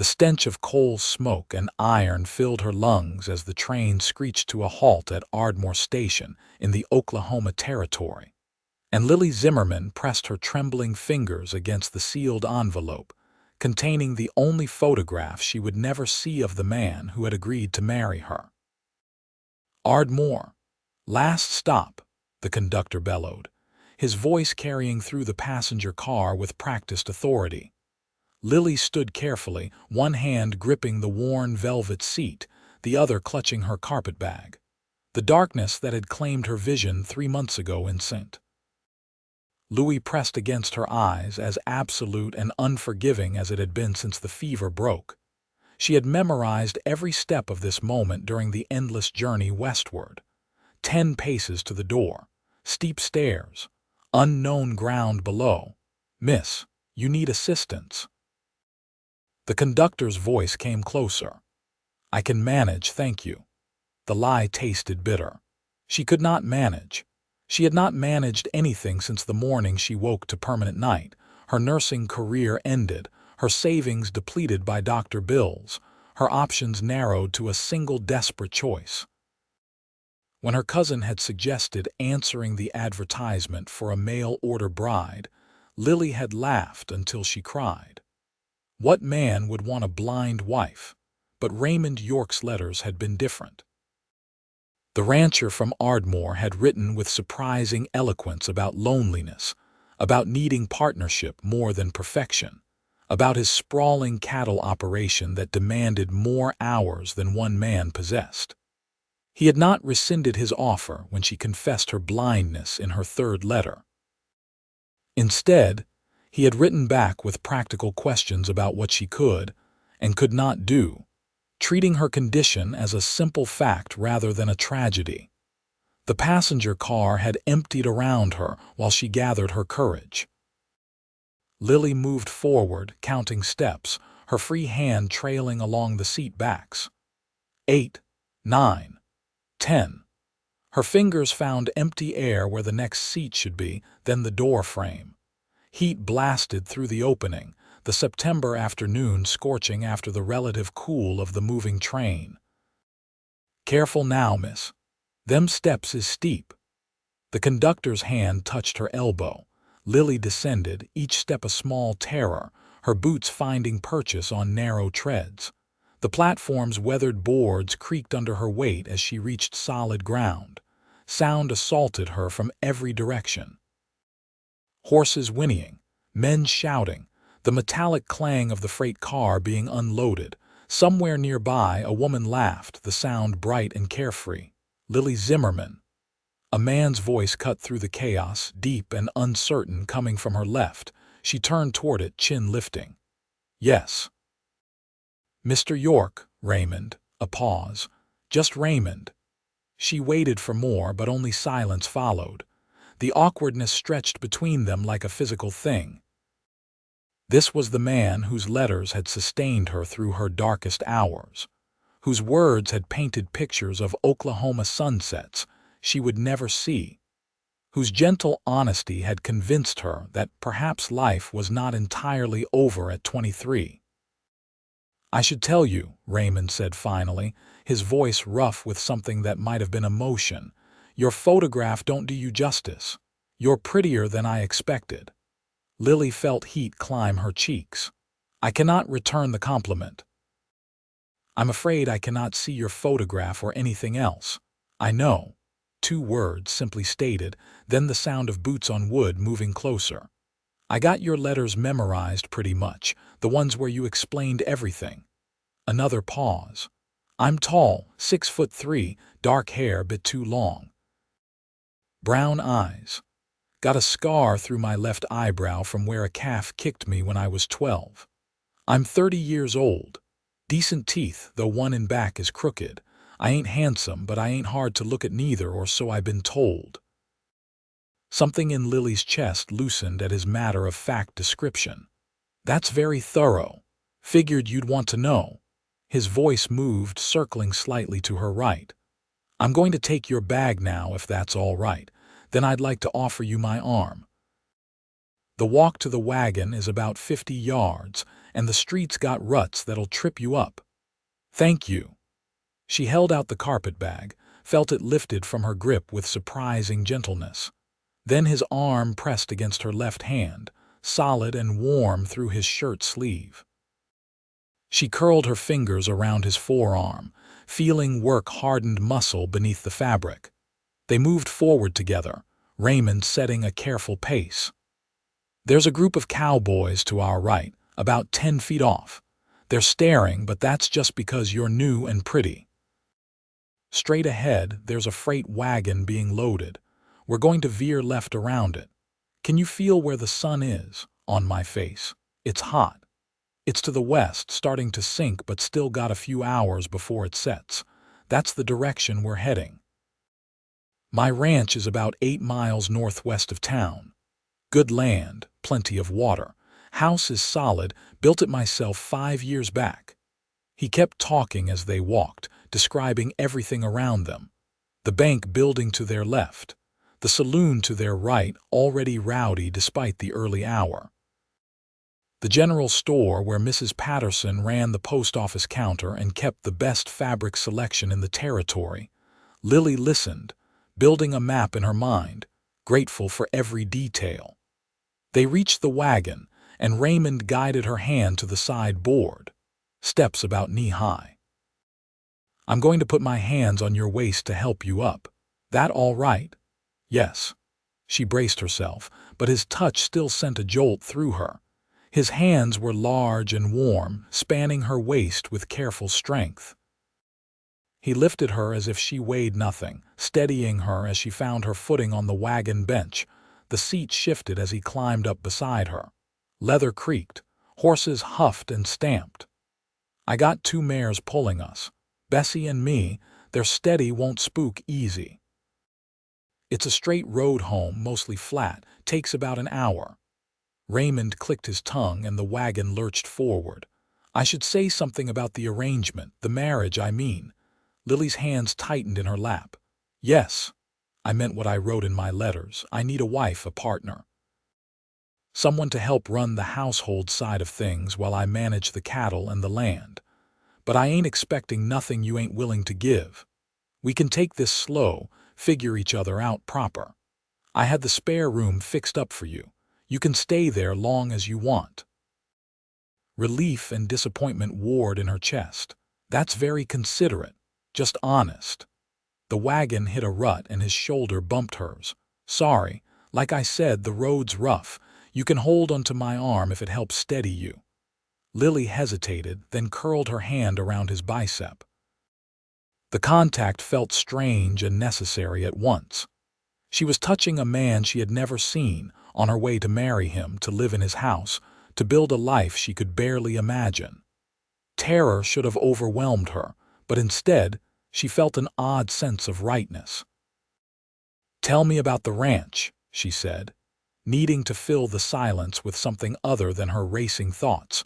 The stench of coal smoke and iron filled her lungs as the train screeched to a halt at Ardmore Station in the Oklahoma Territory. And Lily Zimmerman pressed her trembling fingers against the sealed envelope, containing the only photograph she would never see of the man who had agreed to marry her. "Ardmore. Last stop," the conductor bellowed, his voice carrying through the passenger car with practiced authority. Lily stood carefully, one hand gripping the worn velvet seat, the other clutching her carpet bag. The darkness that had claimed her vision 3 months ago in St. Louis pressed against her eyes, as absolute and unforgiving as it had been since the fever broke. She had memorized every step of this moment during the endless journey westward. 10 paces to the door, steep stairs, unknown ground below. "Miss, you need assistance." The conductor's voice came closer. "I can manage, thank you." The lie tasted bitter. She could not manage. She had not managed anything since the morning she woke to permanent night, her nursing career ended, her savings depleted by doctor bills, her options narrowed to a single desperate choice. When her cousin had suggested answering the advertisement for a mail-order bride, Lily had laughed until she cried. What man would want a blind wife? But Raymond York's letters had been different. The rancher from Ardmore had written with surprising eloquence about loneliness, about needing partnership more than perfection, about his sprawling cattle operation that demanded more hours than one man possessed. He had not rescinded his offer when she confessed her blindness in her 3rd letter. Instead, he had written back with practical questions about what she could and could not do, treating her condition as a simple fact rather than a tragedy. The passenger car had emptied around her while she gathered her courage. Lily moved forward, counting steps, her free hand trailing along the seat backs. 8, 9, 10. Her fingers found empty air where the next seat should be, then the door frame. Heat blasted through the opening, the September afternoon scorching after the relative cool of the moving train. "Careful now, miss. Them steps is steep." The conductor's hand touched her elbow. Lily descended, each step a small terror, her boots finding purchase on narrow treads. The platform's weathered boards creaked under her weight as she reached solid ground. Sound assaulted her from every direction. Horses whinnying, men shouting, the metallic clang of the freight car being unloaded. Somewhere nearby, a woman laughed, the sound bright and carefree. Lily Zimmerman. A man's voice cut through the chaos, deep and uncertain, coming from her left. She turned toward it, chin lifting. "Yes." "Mr. York, Raymond." A pause. "Just Raymond." She waited for more, but only silence followed. The awkwardness stretched between them like a physical thing. This was the man whose letters had sustained her through her darkest hours, whose words had painted pictures of Oklahoma sunsets she would never see, whose gentle honesty had convinced her that perhaps life was not entirely over at 23. "I should tell you," Raymond said finally, his voice rough with something that might have been emotion, "your photograph don't do you justice. You're prettier than I expected." Lily felt heat climb her cheeks. "I cannot return the compliment." "I'm afraid I cannot see your photograph or anything else." "I know." 2 words simply stated, then the sound of boots on wood moving closer. "I got your letters memorized pretty much, the ones where you explained everything." Another pause. "I'm tall, 6'3", dark hair bit too long. Brown eyes. Got a scar through my left eyebrow from where a calf kicked me when I was 12. I'm 30 years old. Decent teeth, though one in back is crooked. I ain't handsome, but I ain't hard to look at neither, or so I've been told." Something in Lily's chest loosened at his matter-of-fact description. "That's very thorough. Figured you'd want to know." His voice moved, circling slightly to her right. "I'm going to take your bag now, if that's all right. Then I'd like to offer you my arm." The walk to the wagon is about 50 yards, and the streets got ruts that'll trip you up. Thank you. She held out the carpet bag, felt it lifted from her grip with surprising gentleness. Then his arm pressed against her left hand, solid and warm through his shirt sleeve. She curled her fingers around his forearm, feeling work-hardened muscle beneath the fabric. They moved forward together, Raymond setting a careful pace. There's a group of cowboys to our right, about 10 feet off. They're staring, but that's just because you're new and pretty. Straight ahead, there's a freight wagon being loaded. We're going to veer left around it. Can you feel where the sun is? On my face. It's hot. It's to the west, starting to sink, but still got a few hours before it sets. That's the direction we're heading. My ranch is about 8 miles northwest of town. Good land, plenty of water. House is solid, built it myself 5 years back. He kept talking as they walked, describing everything around them. The bank building to their left. The saloon to their right, already rowdy despite the early hour. The general store where Mrs. Patterson ran the post office counter and kept the best fabric selection in the territory. Lily listened, building a map in her mind, grateful for every detail. They reached the wagon, and Raymond guided her hand to the side board, steps about knee-high. I'm going to put my hands on your waist to help you up. That all right? Yes. She braced herself, but his touch still sent a jolt through her. His hands were large and warm, spanning her waist with careful strength. He lifted her as if she weighed nothing, steadying her as she found her footing on the wagon bench. The seat shifted as he climbed up beside her. Leather creaked. Horses huffed and stamped. I got 2 mares pulling us. Bessie and me. They're steady, won't spook easy. It's a straight road home, mostly flat. Takes about an hour. Raymond clicked his tongue and the wagon lurched forward. I should say something about the arrangement, the marriage, I mean. Lily's hands tightened in her lap. Yes. I meant what I wrote in my letters. I need a wife, a partner. Someone to help run the household side of things while I manage the cattle and the land. But I ain't expecting nothing you ain't willing to give. We can take this slow, figure each other out proper. I had the spare room fixed up for you. You can stay there long as you want. Relief and disappointment warred in her chest. That's very considerate, just honest. The wagon hit a rut and his shoulder bumped hers. Sorry, like I said, the road's rough. You can hold onto my arm if it helps steady you. Lily hesitated, then curled her hand around his bicep. The contact felt strange and necessary at once. She was touching a man she had never seen, on her way to marry him, to live in his house, to build a life she could barely imagine. Terror should have overwhelmed her, but instead, she felt an odd sense of rightness. Tell me about the ranch, she said, needing to fill the silence with something other than her racing thoughts.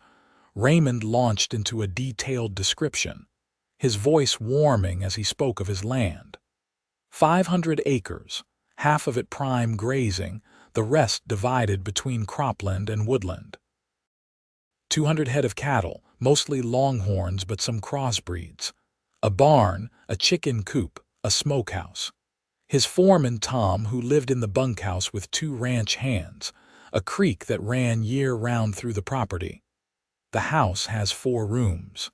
Raymond launched into a detailed description, his voice warming as he spoke of his land. 500 acres, half of it prime grazing, the rest divided between cropland and woodland. 200 head of cattle, mostly longhorns but some crossbreeds. A barn, a chicken coop, a smokehouse. His foreman Tom, who lived in the bunkhouse with 2 ranch hands, a creek that ran year-round through the property. The house has 4 rooms.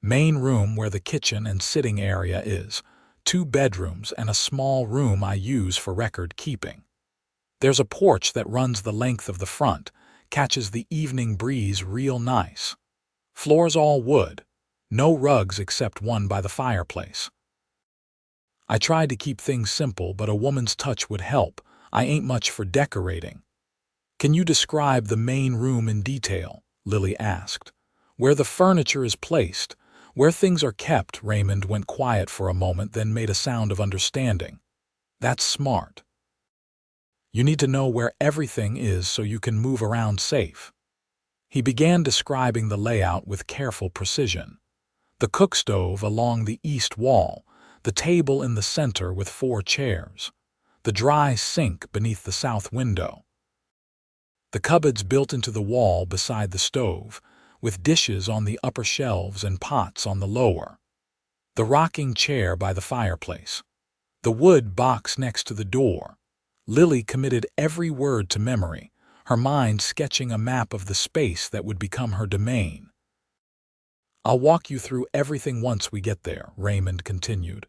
Main room where the kitchen and sitting area is, 2 bedrooms and a small room I use for record keeping. There's a porch that runs the length of the front, catches the evening breeze real nice. Floors all wood, no rugs except one by the fireplace. I tried to keep things simple, but a woman's touch would help. I ain't much for decorating. Can you describe the main room in detail? Lily asked. Where the furniture is placed, where things are kept. Raymond went quiet for a moment, then made a sound of understanding. That's smart. You need to know where everything is so you can move around safe. He began describing the layout with careful precision. The cook stove along the east wall, the table in the center with 4 chairs, the dry sink beneath the south window. The cupboards built into the wall beside the stove, with dishes on the upper shelves and pots on the lower. The rocking chair by the fireplace. The wood box next to the door. Lily committed every word to memory, her mind sketching a map of the space that would become her domain. "I'll walk you through everything once we get there," Raymond continued.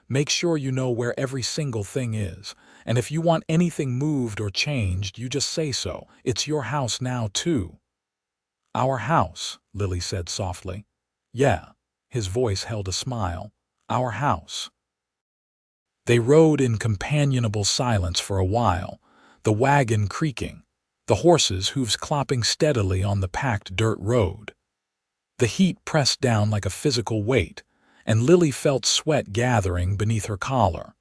"Make sure you know where every single thing is, and if you want anything moved or changed, you just say so. It's your house now, too." "Our house," Lily said softly. "Yeah." His voice held a smile. "Our house." They rode in companionable silence for a while, the wagon creaking, the horses' hooves clopping steadily on the packed dirt road. The heat pressed down like a physical weight, and Lily felt sweat gathering beneath her collar.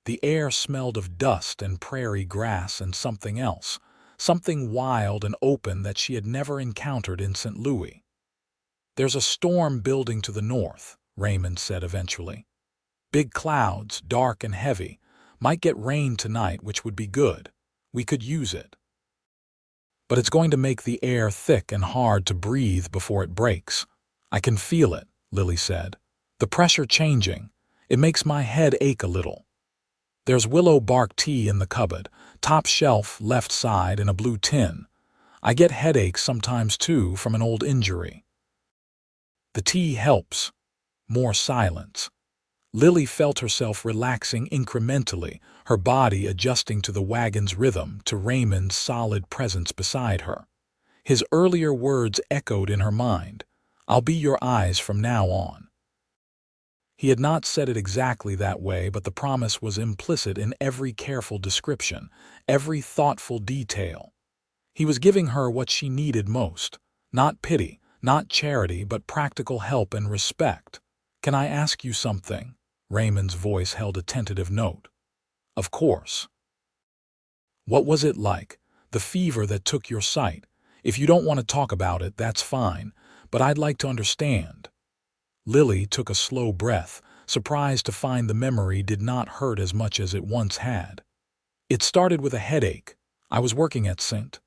The air smelled of dust and prairie grass and something else, something wild and open that she had never encountered in St. Louis. "There's a storm building to the north," Raymond said eventually. "Big clouds, dark and heavy. Might get rain tonight, which would be good. We could use it. But it's going to make the air thick and hard to breathe before it breaks." "I can feel it," Lily said. "The pressure changing. It makes my head ache a little." "There's willow bark tea in the cupboard, top shelf, left side, in a blue tin. I get headaches sometimes too from an old injury." The tea helps. More silence. Lily felt herself relaxing incrementally, her body adjusting to the wagon's rhythm, to Raymond's solid presence beside her. His earlier words echoed in her mind. "I'll be your eyes from now on." He had not said it exactly that way, but the promise was implicit in every careful description, every thoughtful detail. He was giving her what she needed most. Not pity, not charity, but practical help and respect. "Can I ask you something?" Raymond's voice held a tentative note. "Of course." "What was it like? The fever that took your sight? If you don't want to talk about it, that's fine, but I'd like to understand." Lily took a slow breath, surprised to find the memory did not hurt as much as it once had. "It started with a headache. I was working at St.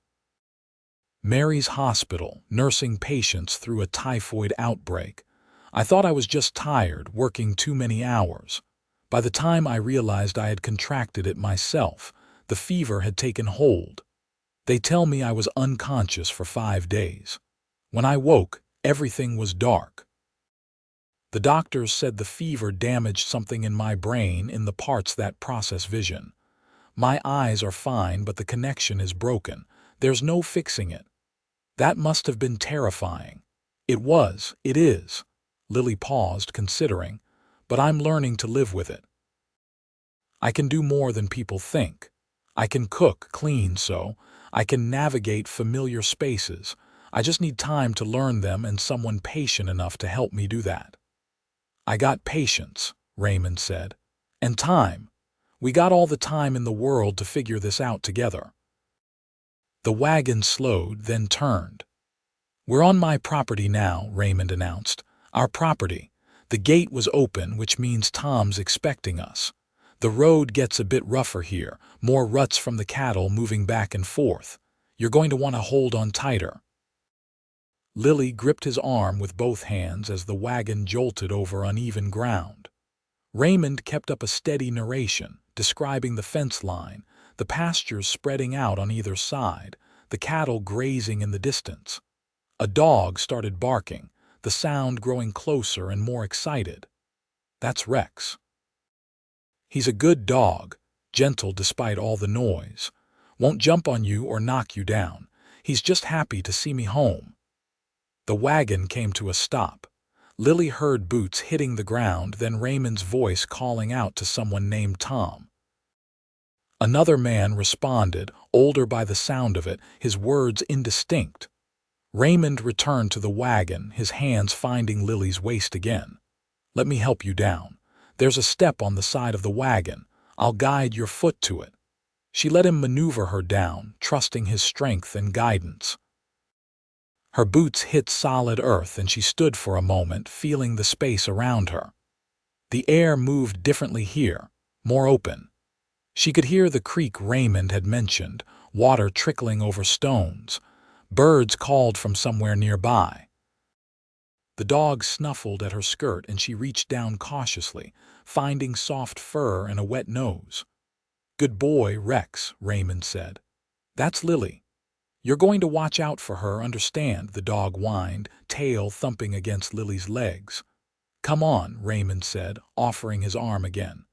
Mary's Hospital, nursing patients through a typhoid outbreak. I thought I was just tired, working too many hours. By the time I realized I had contracted it myself, the fever had taken hold. They tell me I was unconscious for 5 days. When I woke, everything was dark. The doctors said the fever damaged something in my brain, in the parts that process vision. My eyes are fine, but the connection is broken. There's no fixing it. That must have been terrifying." "It was. It is." Lily paused, considering. "But I'm learning to live with it. I can do more than people think. I can cook, clean, so I can navigate familiar spaces. I just need time to learn them and someone patient enough to help me do that." "I got patience," Raymond said. "And time. We got all the time in the world to figure this out together." The wagon slowed, then turned. "We're on my property now," Raymond announced. "Our property. The gate was open, which means Tom's expecting us. The road gets a bit rougher here, more ruts from the cattle moving back and forth. You're going to want to hold on tighter." Lily gripped his arm with both hands as the wagon jolted over uneven ground. Raymond kept up a steady narration, describing the fence line, the pastures spreading out on either side, the cattle grazing in the distance. A dog started barking, the sound growing closer and more excited. "That's Rex. He's a good dog, gentle despite all the noise. Won't jump on you or knock you down. He's just happy to see me home." The wagon came to a stop. Lily heard boots hitting the ground, then Raymond's voice calling out to someone named Tom. Another man responded, older by the sound of it, his words indistinct. Raymond returned to the wagon, his hands finding Lily's waist again. "Let me help you down. There's a step on the side of the wagon. I'll guide your foot to it." She let him maneuver her down, trusting his strength and guidance. Her boots hit solid earth and she stood for a moment, feeling the space around her. The air moved differently here, more open. She could hear the creek Raymond had mentioned, water trickling over stones. Birds called from somewhere nearby. The dog snuffled at her skirt and she reached down cautiously, finding soft fur and a wet nose. "Good boy, Rex," Raymond said. "That's Lily. You're going to watch out for her, understand?" the dog whined, tail thumping against Lily's legs. "Come on," Raymond said, offering his arm again.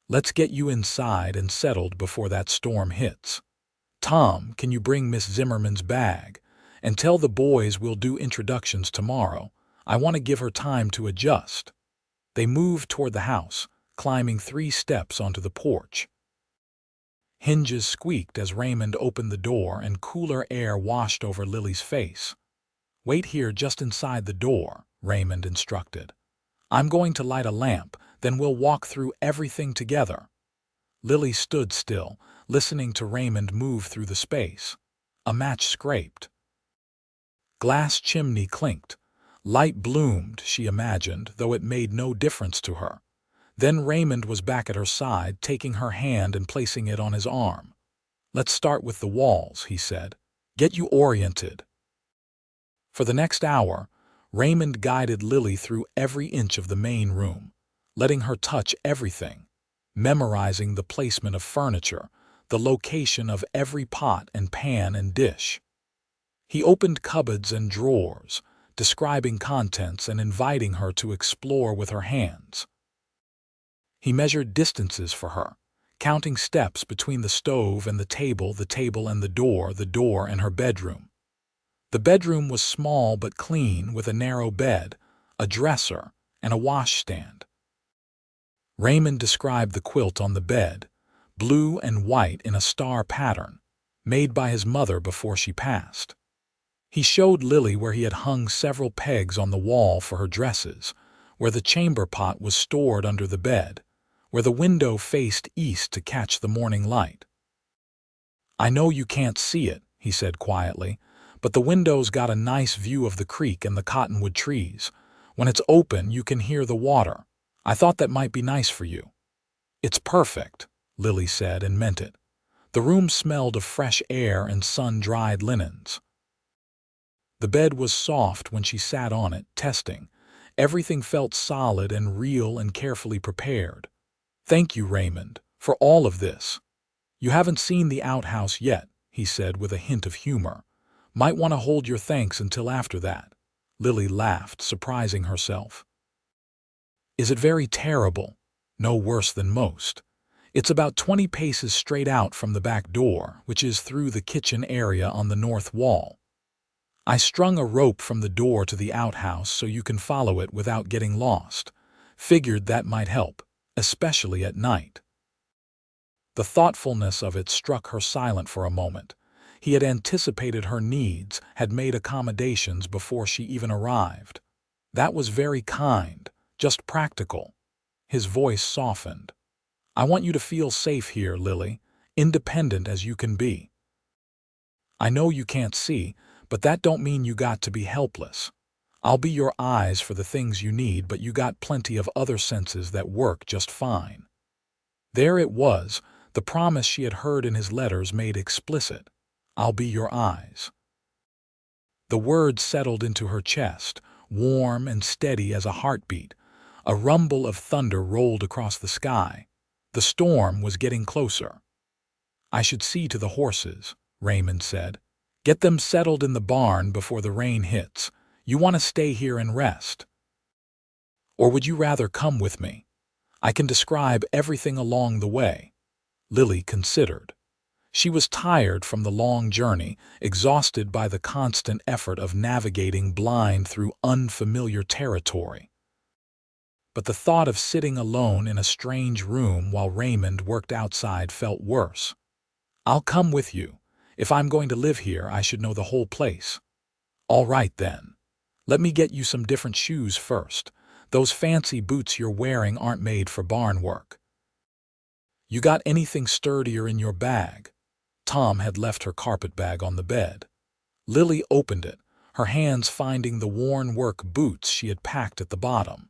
"Let's get you inside and settled before that storm hits. Tom, can you bring Miss Zimmerman's bag? And tell the boys we'll do introductions tomorrow. I want to give her time to adjust." They moved toward the house, climbing 3 steps onto the porch. Hinges squeaked as Raymond opened the door and cooler air washed over Lily's face. "Wait here just inside the door," Raymond instructed. "I'm going to light a lamp, then we'll walk through everything together." Lily stood still, listening to Raymond move through the space. A match scraped. Glass chimney clinked. Light bloomed, she imagined, though it made no difference to her. Then Raymond was back at her side, taking her hand and placing it on his arm. "Let's start with the walls," he said. "Get you oriented." For the next hour, Raymond guided Lily through every inch of the main room, letting her touch everything, memorizing the placement of furniture, the location of every pot and pan and dish. He opened cupboards and drawers, describing contents and inviting her to explore with her hands. He measured distances for her, counting steps between the stove and the table and the door and her bedroom. The bedroom was small but clean, with a narrow bed, a dresser, and a washstand. Raymond described the quilt on the bed, blue and white in a star pattern, made by his mother before she passed. He showed Lily where he had hung several pegs on the wall for her dresses, where the chamber pot was stored under the bed, where the window faced east to catch the morning light. "I know you can't see it," he said quietly, "but the window's got a nice view of the creek and the cottonwood trees. When it's open, you can hear the water. I thought that might be nice for you." "It's perfect," Lily said, and meant it. The room smelled of fresh air and sun-dried linens. The bed was soft when she sat on it, testing. Everything felt solid and real and carefully prepared. "Thank you, Raymond, for all of this. You haven't seen the outhouse yet," he said with a hint of humor. "Might want to hold your thanks until after that." Lily laughed, surprising herself. "Is it very terrible?" "No worse than most. It's about 20 paces straight out from the back door, which is through the kitchen area on the north wall. I strung a rope from the door to the outhouse so you can follow it without getting lost. Figured that might help, especially at night." The thoughtfulness of it struck her silent for a moment. He had anticipated her needs, had made accommodations before she even arrived. That was very kind, just practical. His voice softened. "I want you to feel safe here, Lily, independent as you can be. I know you can't see, but that don't mean you got to be helpless. I'll be your eyes for the things you need, but you got plenty of other senses that work just fine." There it was, the promise she had heard in his letters made explicit. "I'll be your eyes." The words settled into her chest, warm and steady as a heartbeat. A rumble of thunder rolled across the sky. The storm was getting closer. "I should see to the horses," Raymond said. "Get them settled in the barn before the rain hits. You want to stay here and rest. Or would you rather come with me? I can describe everything along the way." Lily considered. She was tired from the long journey, exhausted by the constant effort of navigating blind through unfamiliar territory. But the thought of sitting alone in a strange room while Raymond worked outside felt worse. "I'll come with you. If I'm going to live here, I should know the whole place." "All right, then. Let me get you some different shoes first. Those fancy boots you're wearing aren't made for barn work. You got anything sturdier in your bag?" Tom had left her carpetbag on the bed. Lily opened it, her hands finding the worn work boots she had packed at the bottom.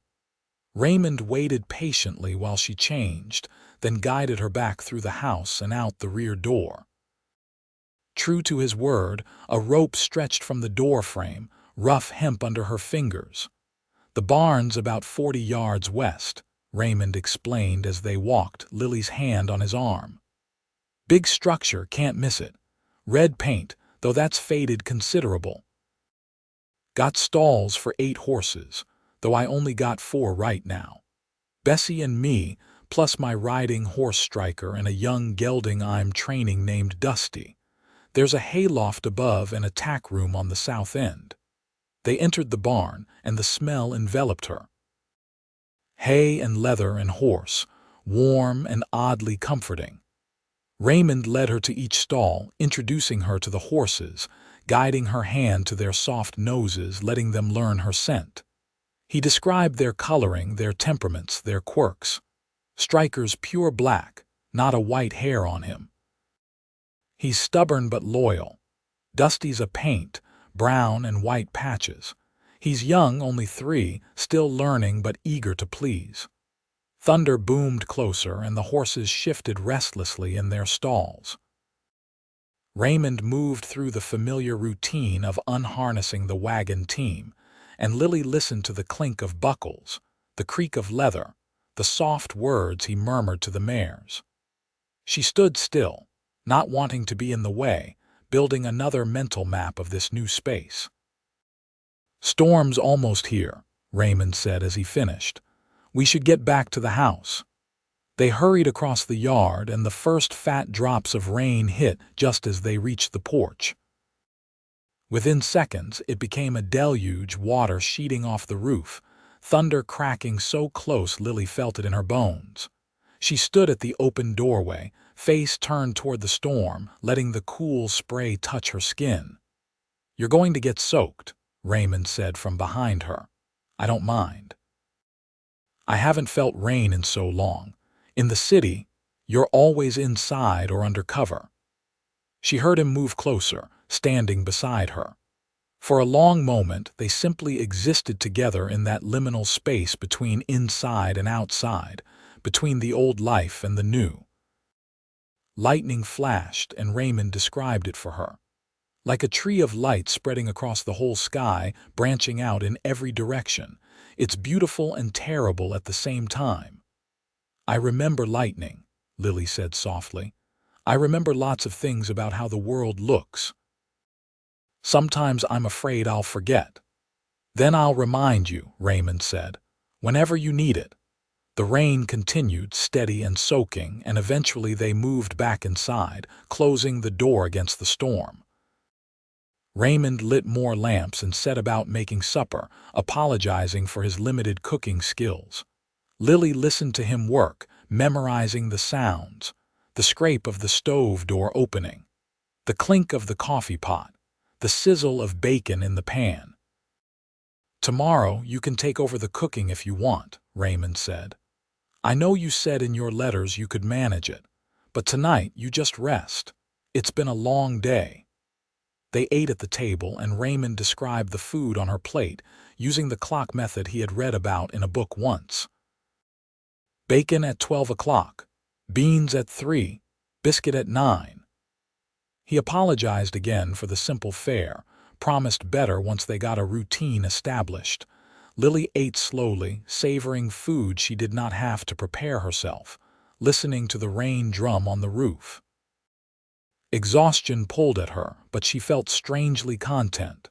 Raymond waited patiently while she changed, then guided her back through the house and out the rear door. True to his word, a rope stretched from the door frame, rough hemp under her fingers. "The barn's about 40 yards west," Raymond explained as they walked, Lily's hand on his arm. "Big structure, can't miss it. Red paint, though that's faded considerable. Got stalls for 8 horses, though I only got 4 right now. Bessie and me, plus my riding horse Striker and a young gelding I'm training named Dusty. There's a hayloft above and a tack room on the south end." They entered the barn, and the smell enveloped her. Hay and leather and horse, warm and oddly comforting. Raymond led her to each stall, introducing her to the horses, guiding her hand to their soft noses, letting them learn her scent. He described their coloring, their temperaments, their quirks. Striker's pure black, not a white hair on him. He's stubborn but loyal. Dusty's a paint, brown and white patches. He's young, only 3, still learning but eager to please. Thunder boomed closer, and the horses shifted restlessly in their stalls. Raymond moved through the familiar routine of unharnessing the wagon team, and Lily listened to the clink of buckles, the creak of leather, the soft words he murmured to the mares. She stood still, not wanting to be in the way, building another mental map of this new space. "Storm's almost here," Raymond said as he finished. "We should get back to the house." They hurried across the yard, and the first fat drops of rain hit just as they reached the porch. Within seconds, it became a deluge, water sheeting off the roof, thunder cracking so close Lily felt it in her bones. She stood at the open doorway, face turned toward the storm, letting the cool spray touch her skin. "You're going to get soaked," Raymond said from behind her. "I don't mind. I haven't felt rain in so long. In the city, you're always inside or under cover." She heard him move closer, standing beside her. For a long moment, they simply existed together in that liminal space between inside and outside, between the old life and the new. Lightning flashed, and Raymond described it for her. Like a tree of light spreading across the whole sky, branching out in every direction. It's beautiful and terrible at the same time. "I remember lightning," Lily said softly. "I remember lots of things about how the world looks. Sometimes I'm afraid I'll forget." "Then I'll remind you," Raymond said, "whenever you need it." The rain continued, steady and soaking, and eventually they moved back inside, closing the door against the storm. Raymond lit more lamps and set about making supper, apologizing for his limited cooking skills. Lily listened to him work, memorizing the sounds, the scrape of the stove door opening, the clink of the coffee pot, the sizzle of bacon in the pan. "Tomorrow you can take over the cooking if you want," Raymond said. "I know you said in your letters you could manage it, but tonight you just rest. It's been a long day." They ate at the table, and Raymond described the food on her plate, using the clock method he had read about in a book once. Bacon at 12 o'clock, beans at 3, biscuit at 9. He apologized again for the simple fare, promised better once they got a routine established. Lily ate slowly, savoring food she did not have to prepare herself, listening to the rain drum on the roof. Exhaustion pulled at her, but she felt strangely content.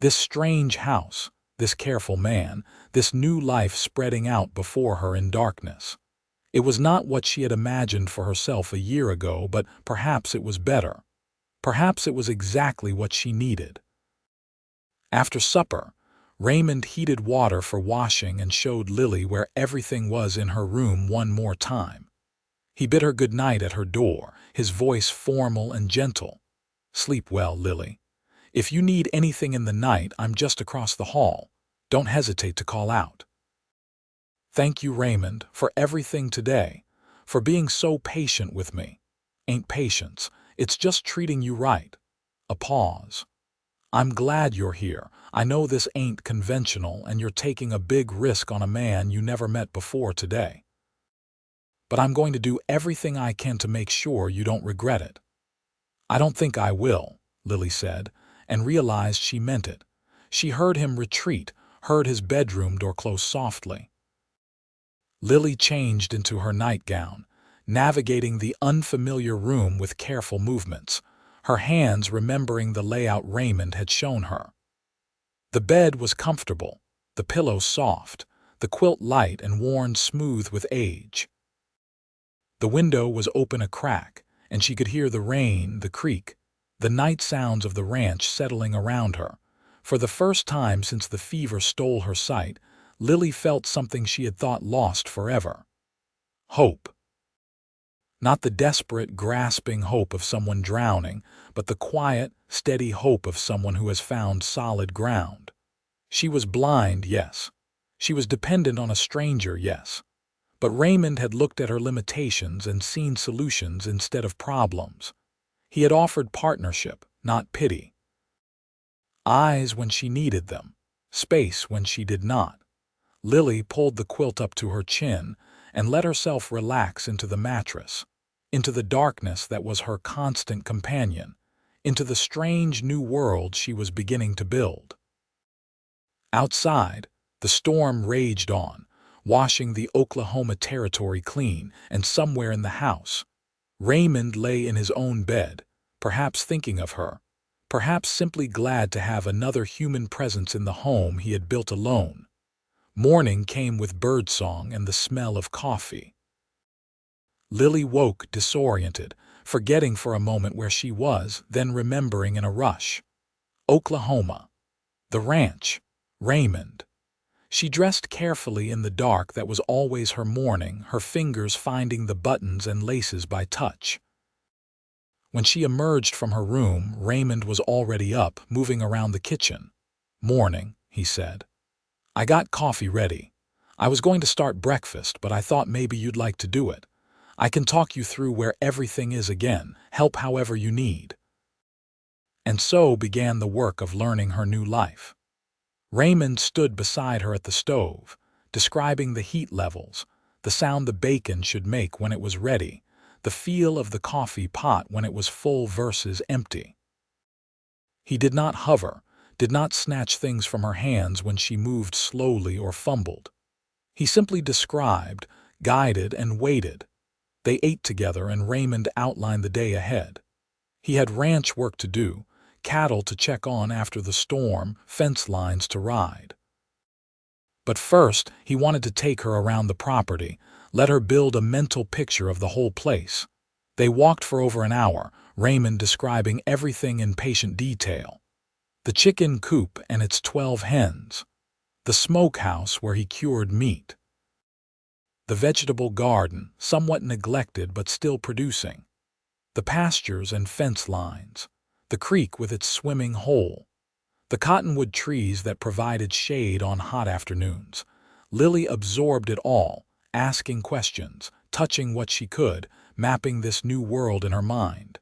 This strange house, this careful man, this new life spreading out before her in darkness. It was not what she had imagined for herself a year ago, but perhaps it was better. Perhaps it was exactly what she needed. After supper, Raymond heated water for washing and showed Lily where everything was in her room one more time. He bid her good night at her door, his voice formal and gentle. "Sleep well, Lily. If you need anything in the night, I'm just across the hall. Don't hesitate to call out." "Thank you, Raymond, for everything today, for being so patient with me. Ain't patience, it's just treating you right." A pause. "I'm glad you're here. I know this ain't conventional, and you're taking a big risk on a man you never met before today. But I'm going to do everything I can to make sure you don't regret it." "I don't think I will," Lily said, and realized she meant it. She heard him retreat, heard his bedroom door close softly. Lily changed into her nightgown, navigating the unfamiliar room with careful movements, her hands remembering the layout Raymond had shown her. The bed was comfortable, the pillows soft, the quilt light and worn smooth with age. The window was open a crack, and she could hear the rain, the creek, the night sounds of the ranch settling around her. For the first time since the fever stole her sight, Lily felt something she had thought lost forever. Hope. Not the desperate, grasping hope of someone drowning, but the quiet, steady hope of someone who has found solid ground. She was blind, yes. She was dependent on a stranger, yes. But Raymond had looked at her limitations and seen solutions instead of problems. He had offered partnership, not pity. Eyes when she needed them, space when she did not. Lily pulled the quilt up to her chin and let herself relax into the mattress, into the darkness that was her constant companion, into the strange new world she was beginning to build. Outside, the storm raged on, washing the Oklahoma territory clean, and somewhere in the house, Raymond lay in his own bed, perhaps thinking of her, perhaps simply glad to have another human presence in the home he had built alone. Morning came with birdsong and the smell of coffee. Lily woke disoriented, forgetting for a moment where she was, then remembering in a rush. Oklahoma. The ranch. Raymond. She dressed carefully in the dark that was always her morning, her fingers finding the buttons and laces by touch. When she emerged from her room, Raymond was already up, moving around the kitchen. "Morning," he said. "I got coffee ready. I was going to start breakfast, but I thought maybe you'd like to do it. I can talk you through where everything is again, help however you need." And so began the work of learning her new life. Raymond stood beside her at the stove, describing the heat levels, the sound the bacon should make when it was ready, the feel of the coffee pot when it was full versus empty. He did not hover, did not snatch things from her hands when she moved slowly or fumbled. He simply described, guided, and waited. They ate together and Raymond outlined the day ahead. He had ranch work to do, cattle to check on after the storm, fence lines to ride. But first, he wanted to take her around the property, let her build a mental picture of the whole place. They walked for over an hour, Raymond describing everything in patient detail. The chicken coop and its 12 hens. The smokehouse where he cured meat. The vegetable garden, somewhat neglected but still producing. The pastures and fence lines. The creek with its swimming hole. The cottonwood trees that provided shade on hot afternoons. Lily absorbed it all, asking questions, touching what she could, mapping this new world in her mind.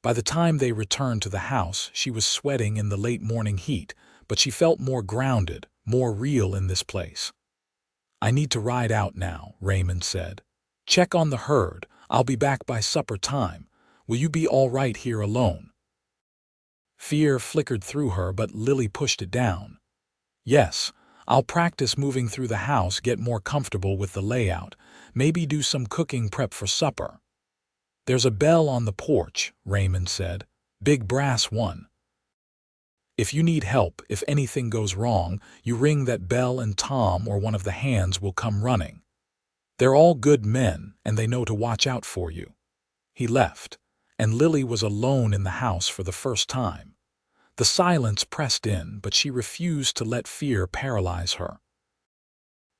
By the time they returned to the house, she was sweating in the late morning heat, but she felt more grounded, more real in this place. "I need to ride out now," Raymond said. "Check on the herd. I'll be back by supper time. Will you be all right here alone?" Fear flickered through her, but Lily pushed it down. "Yes, I'll practice moving through the house, get more comfortable with the layout, maybe do some cooking prep for supper." "There's a bell on the porch," Raymond said. "Big brass one. If you need help, if anything goes wrong, you ring that bell and Tom or one of the hands will come running. They're all good men, and they know to watch out for you." He left, and Lily was alone in the house for the first time. The silence pressed in, but she refused to let fear paralyze her.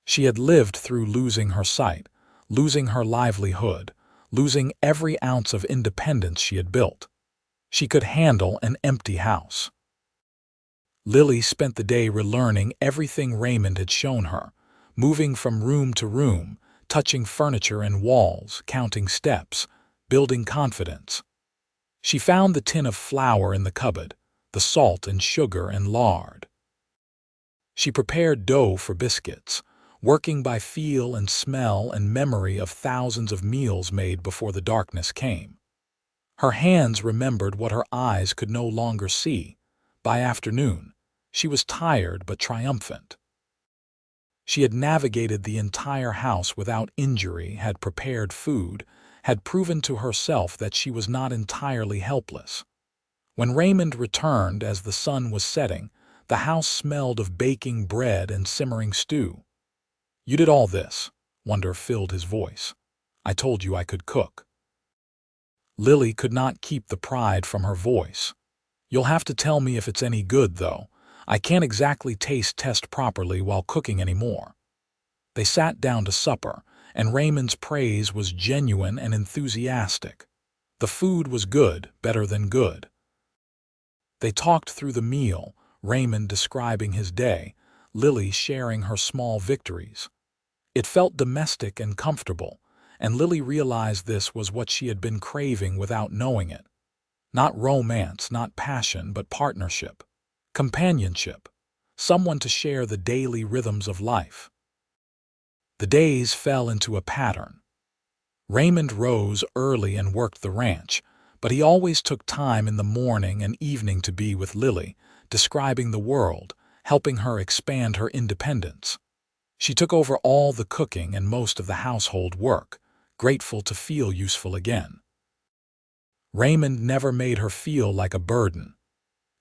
She had lived through losing her sight, losing her livelihood, losing every ounce of independence she had built. She could handle an empty house. Lily spent the day relearning everything Raymond had shown her, moving from room to room, touching furniture and walls, counting steps, building confidence. She found the tin of flour in the cupboard, the salt and sugar and lard. She prepared dough for biscuits, working by feel and smell and memory of thousands of meals made before the darkness came. Her hands remembered what her eyes could no longer see. By afternoon, she was tired but triumphant. She had navigated the entire house without injury, had prepared food, had proven to herself that she was not entirely helpless. When Raymond returned as the sun was setting, the house smelled of baking bread and simmering stew. "You did all this," wonder filled his voice. "I told you I could cook." Lily could not keep the pride from her voice. "You'll have to tell me if it's any good, though. I can't exactly taste test properly while cooking anymore." They sat down to supper, and Raymond's praise was genuine and enthusiastic. The food was good, better than good. They talked through the meal, Raymond describing his day, Lily sharing her small victories. It felt domestic and comfortable, and Lily realized this was what she had been craving without knowing it. Not romance, not passion, but partnership, companionship, someone to share the daily rhythms of life. The days fell into a pattern. Raymond rose early and worked the ranch, but he always took time in the morning and evening to be with Lily, describing the world, helping her expand her independence. She took over all the cooking and most of the household work, grateful to feel useful again. Raymond never made her feel like a burden.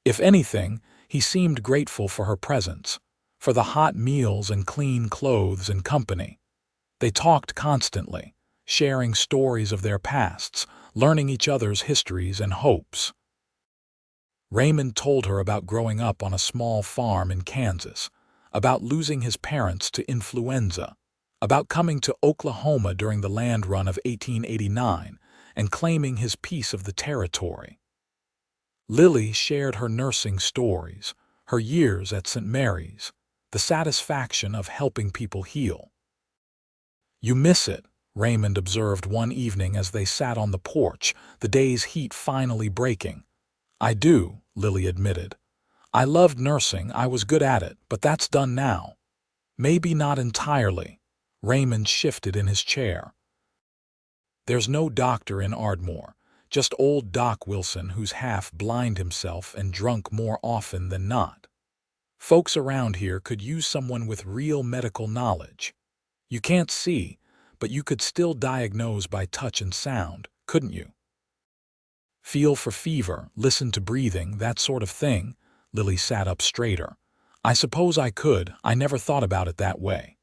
If anything, he seemed grateful for her presence, for the hot meals and clean clothes and company. They talked constantly, sharing stories of their pasts, learning each other's histories and hopes. Raymond told her about growing up on a small farm in Kansas, about losing his parents to influenza, about coming to Oklahoma during the land run of 1889 and claiming his piece of the territory. Lily shared her nursing stories, her years at St. Mary's, the satisfaction of helping people heal. "You miss it," Raymond observed one evening as they sat on the porch, the day's heat finally breaking. "I do," Lily admitted. "I loved nursing, I was good at it, but that's done now." "Maybe not entirely." Raymond shifted in his chair. "There's no doctor in Ardmore, just old Doc Wilson who's half blind himself and drunk more often than not. Folks around here could use someone with real medical knowledge. You can't see, but you could still diagnose by touch and sound, couldn't you? Feel for fever, listen to breathing, that sort of thing." Lily sat up straighter. "I suppose I could. I never thought about it that way."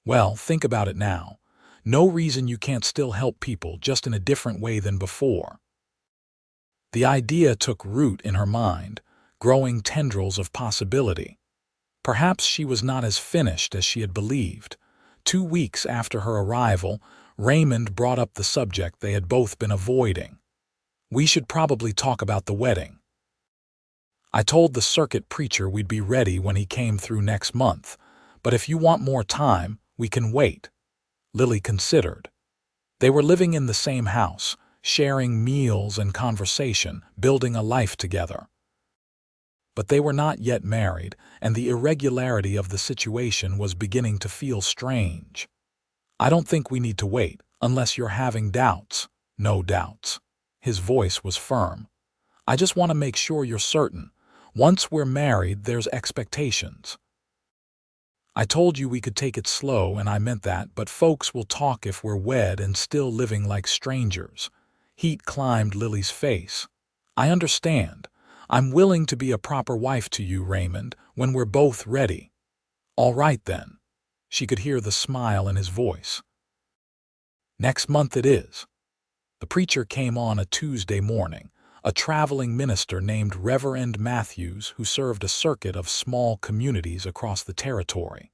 "Well, think about it now. No reason you can't still help people, just in a different way than before." The idea took root in her mind, growing tendrils of possibility. Perhaps she was not as finished as she had believed. 2 weeks after her arrival, Raymond brought up the subject they had both been avoiding. "We should probably talk about the wedding. I told the circuit preacher we'd be ready when he came through next month, but if you want more time, we can wait." Lily considered. They were living in the same house, sharing meals and conversation, building a life together. But they were not yet married, and the irregularity of the situation was beginning to feel strange. "I don't think we need to wait, unless you're having doubts." "No doubts." His voice was firm. "I just want to make sure you're certain. Once we're married, there's expectations. I told you we could take it slow, and I meant that, but folks will talk if we're wed and still living like strangers." Heat climbed Lily's face. "I understand. I'm willing to be a proper wife to you, Raymond, when we're both ready." "All right, then." She could hear the smile in his voice. "Next month it is." The preacher came on a Tuesday morning, a traveling minister named Reverend Matthews who served a circuit of small communities across the territory.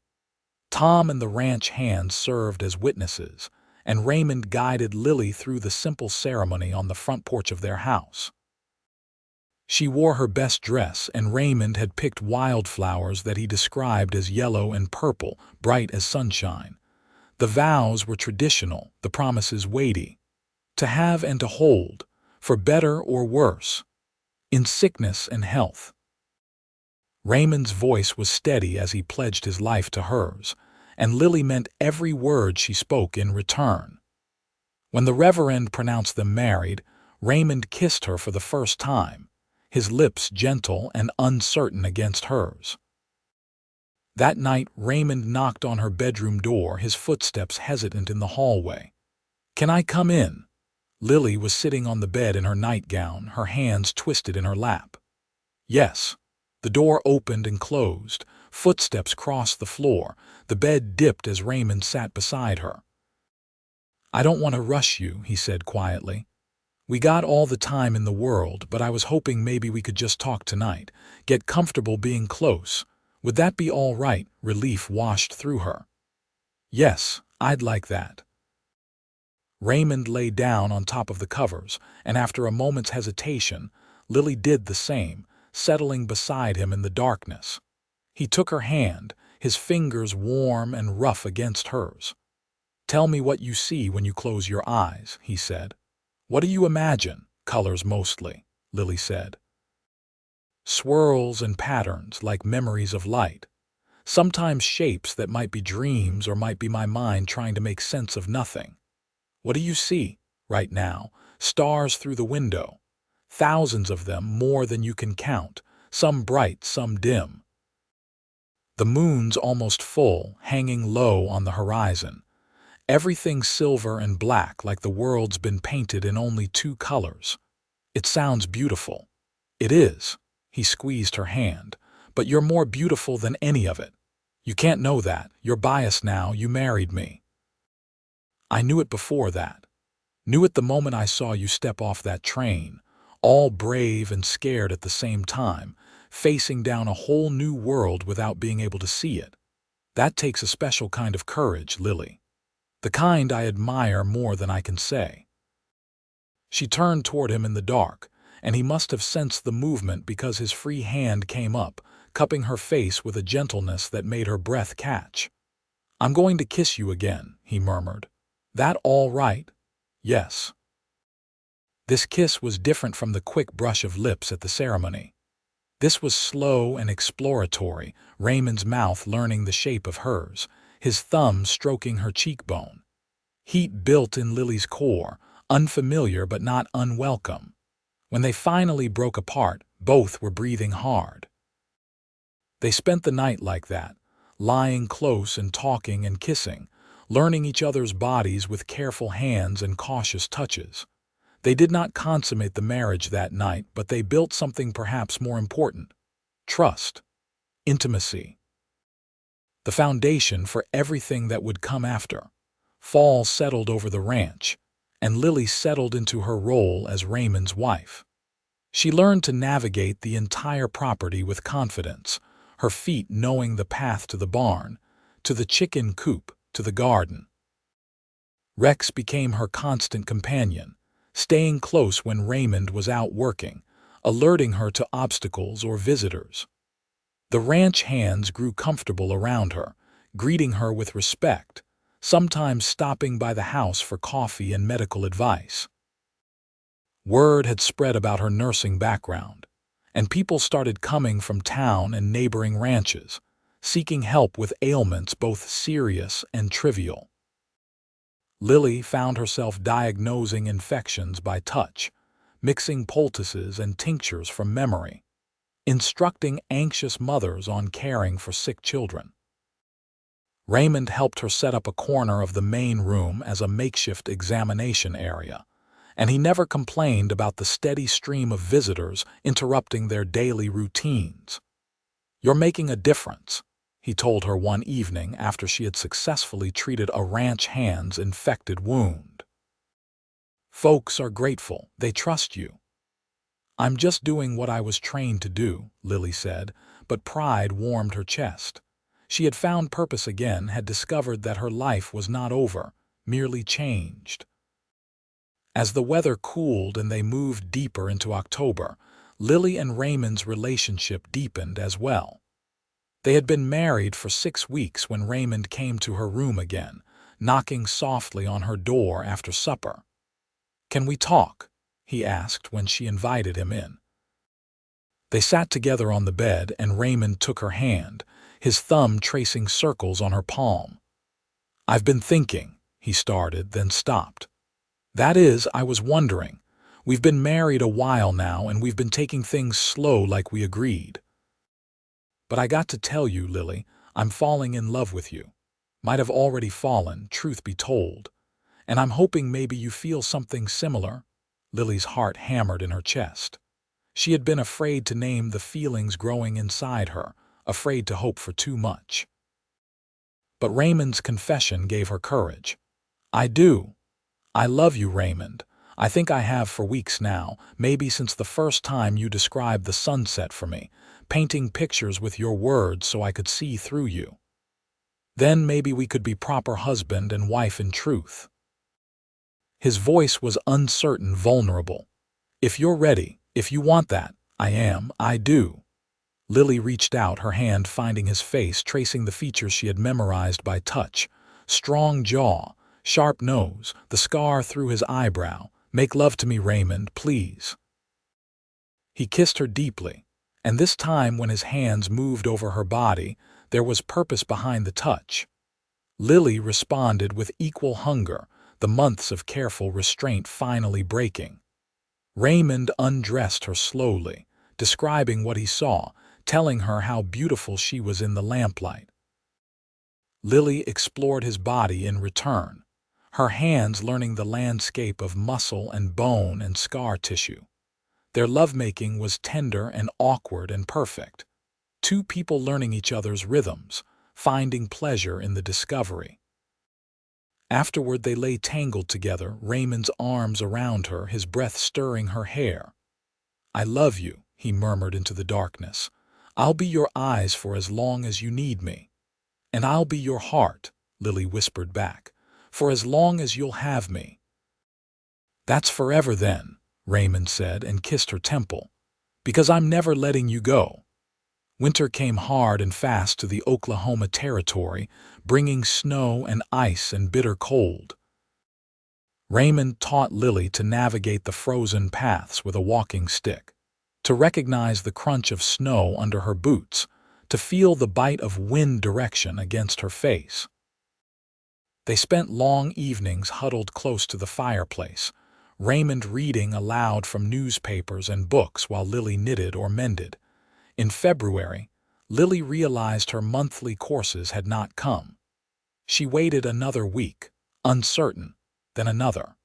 Tom and the ranch hands served as witnesses, and Raymond guided Lily through the simple ceremony on the front porch of their house. She wore her best dress, and Raymond had picked wildflowers that he described as yellow and purple, bright as sunshine. The vows were traditional, the promises weighty. To have and to hold, for better or worse, in sickness and health. Raymond's voice was steady as he pledged his life to hers, and Lily meant every word she spoke in return. When the Reverend pronounced them married, Raymond kissed her for the first time, his lips gentle and uncertain against hers. That night, Raymond knocked on her bedroom door, his footsteps hesitant in the hallway. "Can I come in?" Lily was sitting on the bed in her nightgown, her hands twisted in her lap. "Yes." The door opened and closed. Footsteps crossed the floor. The bed dipped as Raymond sat beside her. "I don't want to rush you," he said quietly. "We got all the time in the world, but I was hoping maybe we could just talk tonight, get comfortable being close. Would that be all right?" Relief washed through her. "Yes, I'd like that." Raymond lay down on top of the covers, and after a moment's hesitation, Lily did the same, settling beside him in the darkness. He took her hand, his fingers warm and rough against hers. "Tell me what you see when you close your eyes," he said. "What do you imagine?" "Colors mostly," Lily said. "Swirls and patterns like memories of light. Sometimes shapes that might be dreams or might be my mind trying to make sense of nothing." "What do you see?" "Right now, stars through the window. Thousands of them, more than you can count, some bright, some dim. The moon's almost full, hanging low on the horizon. Everything silver and black, like the world's been painted in only two colors. It sounds beautiful." "It is." He squeezed her hand. "But you're more beautiful than any of it. You can't know that. You're biased now. You married me." "I knew it before that. Knew it the moment I saw you step off that train, all brave and scared at the same time, facing down a whole new world without being able to see it. That takes a special kind of courage, Lily. The kind I admire more than I can say." She turned toward him in the dark, and he must have sensed the movement because his free hand came up, cupping her face with a gentleness that made her breath catch. "I'm going to kiss you again," he murmured. "That all right?" "Yes." This kiss was different from the quick brush of lips at the ceremony. This was slow and exploratory, Raymond's mouth learning the shape of hers, his thumb stroking her cheekbone. Heat built in Lily's core, unfamiliar but not unwelcome. When they finally broke apart, both were breathing hard. They spent the night like that, lying close and talking and kissing, learning each other's bodies with careful hands and cautious touches. They did not consummate the marriage that night, but they built something perhaps more important: trust, intimacy. The foundation for everything that would come after. Fall settled over the ranch, and Lily settled into her role as Raymond's wife. She learned to navigate the entire property with confidence, her feet knowing the path to the barn, to the chicken coop, to the garden. Rex became her constant companion, staying close when Raymond was out working, alerting her to obstacles or visitors. The ranch hands grew comfortable around her, greeting her with respect, sometimes stopping by the house for coffee and medical advice. Word had spread about her nursing background, and people started coming from town and neighboring ranches, seeking help with ailments both serious and trivial. Lily found herself diagnosing infections by touch, mixing poultices and tinctures from memory, instructing anxious mothers on caring for sick children. Raymond helped her set up a corner of the main room as a makeshift examination area, and he never complained about the steady stream of visitors interrupting their daily routines. "You're making a difference," he told her one evening after she had successfully treated a ranch hand's infected wound. "Folks are grateful. They trust you." "I'm just doing what I was trained to do," Lily said, but pride warmed her chest. She had found purpose again, had discovered that her life was not over, merely changed. As the weather cooled and they moved deeper into October, Lily and Raymond's relationship deepened as well. They had been married for 6 weeks when Raymond came to her room again, knocking softly on her door after supper. "Can we talk?" he asked when she invited him in. They sat together on the bed and Raymond took her hand, his thumb tracing circles on her palm. "I've been thinking," he started, then stopped. "That is, I was wondering, We've been married a while now, and we've been taking things slow like we agreed. But I got to tell you, Lily, I'm falling in love with you. Might have already fallen, truth be told. And I'm hoping maybe you feel something similar." Lily's heart hammered in her chest. She had been afraid to name the feelings growing inside her, afraid to hope for too much. But Raymond's confession gave her courage. "I do. I love you, Raymond. I think I have for weeks now, maybe since the first time you described the sunset for me, painting pictures with your words so I could see through you. Then maybe we could be proper husband and wife in truth." His voice was uncertain, vulnerable. "If you're ready, if you want that, I am, I do." Lily reached out, her hand finding his face, tracing the features she had memorized by touch. Strong jaw, sharp nose, the scar through his eyebrow. "Make love to me, Raymond, please." He kissed her deeply, and this time when his hands moved over her body, there was purpose behind the touch. Lily responded with equal hunger, the months of careful restraint finally breaking. Raymond undressed her slowly, describing what he saw, telling her how beautiful she was in the lamplight. Lily explored his body in return, her hands learning the landscape of muscle and bone and scar tissue. Their lovemaking was tender and awkward and perfect. Two people learning each other's rhythms, finding pleasure in the discovery. Afterward they lay tangled together, Raymond's arms around her, his breath stirring her hair. "I love you," he murmured into the darkness. "I'll be your eyes for as long as you need me." "And I'll be your heart," Lily whispered back, "for as long as you'll have me." "That's forever then," Raymond said and kissed her temple. "Because I'm never letting you go." Winter came hard and fast to the Oklahoma Territory, bringing snow and ice and bitter cold. Raymond taught Lily to navigate the frozen paths with a walking stick, to recognize the crunch of snow under her boots, to feel the bite of wind direction against her face. They spent long evenings huddled close to the fireplace, Raymond reading aloud from newspapers and books while Lily knitted or mended. In February, Lily realized her monthly courses had not come. She waited another week, uncertain, then another.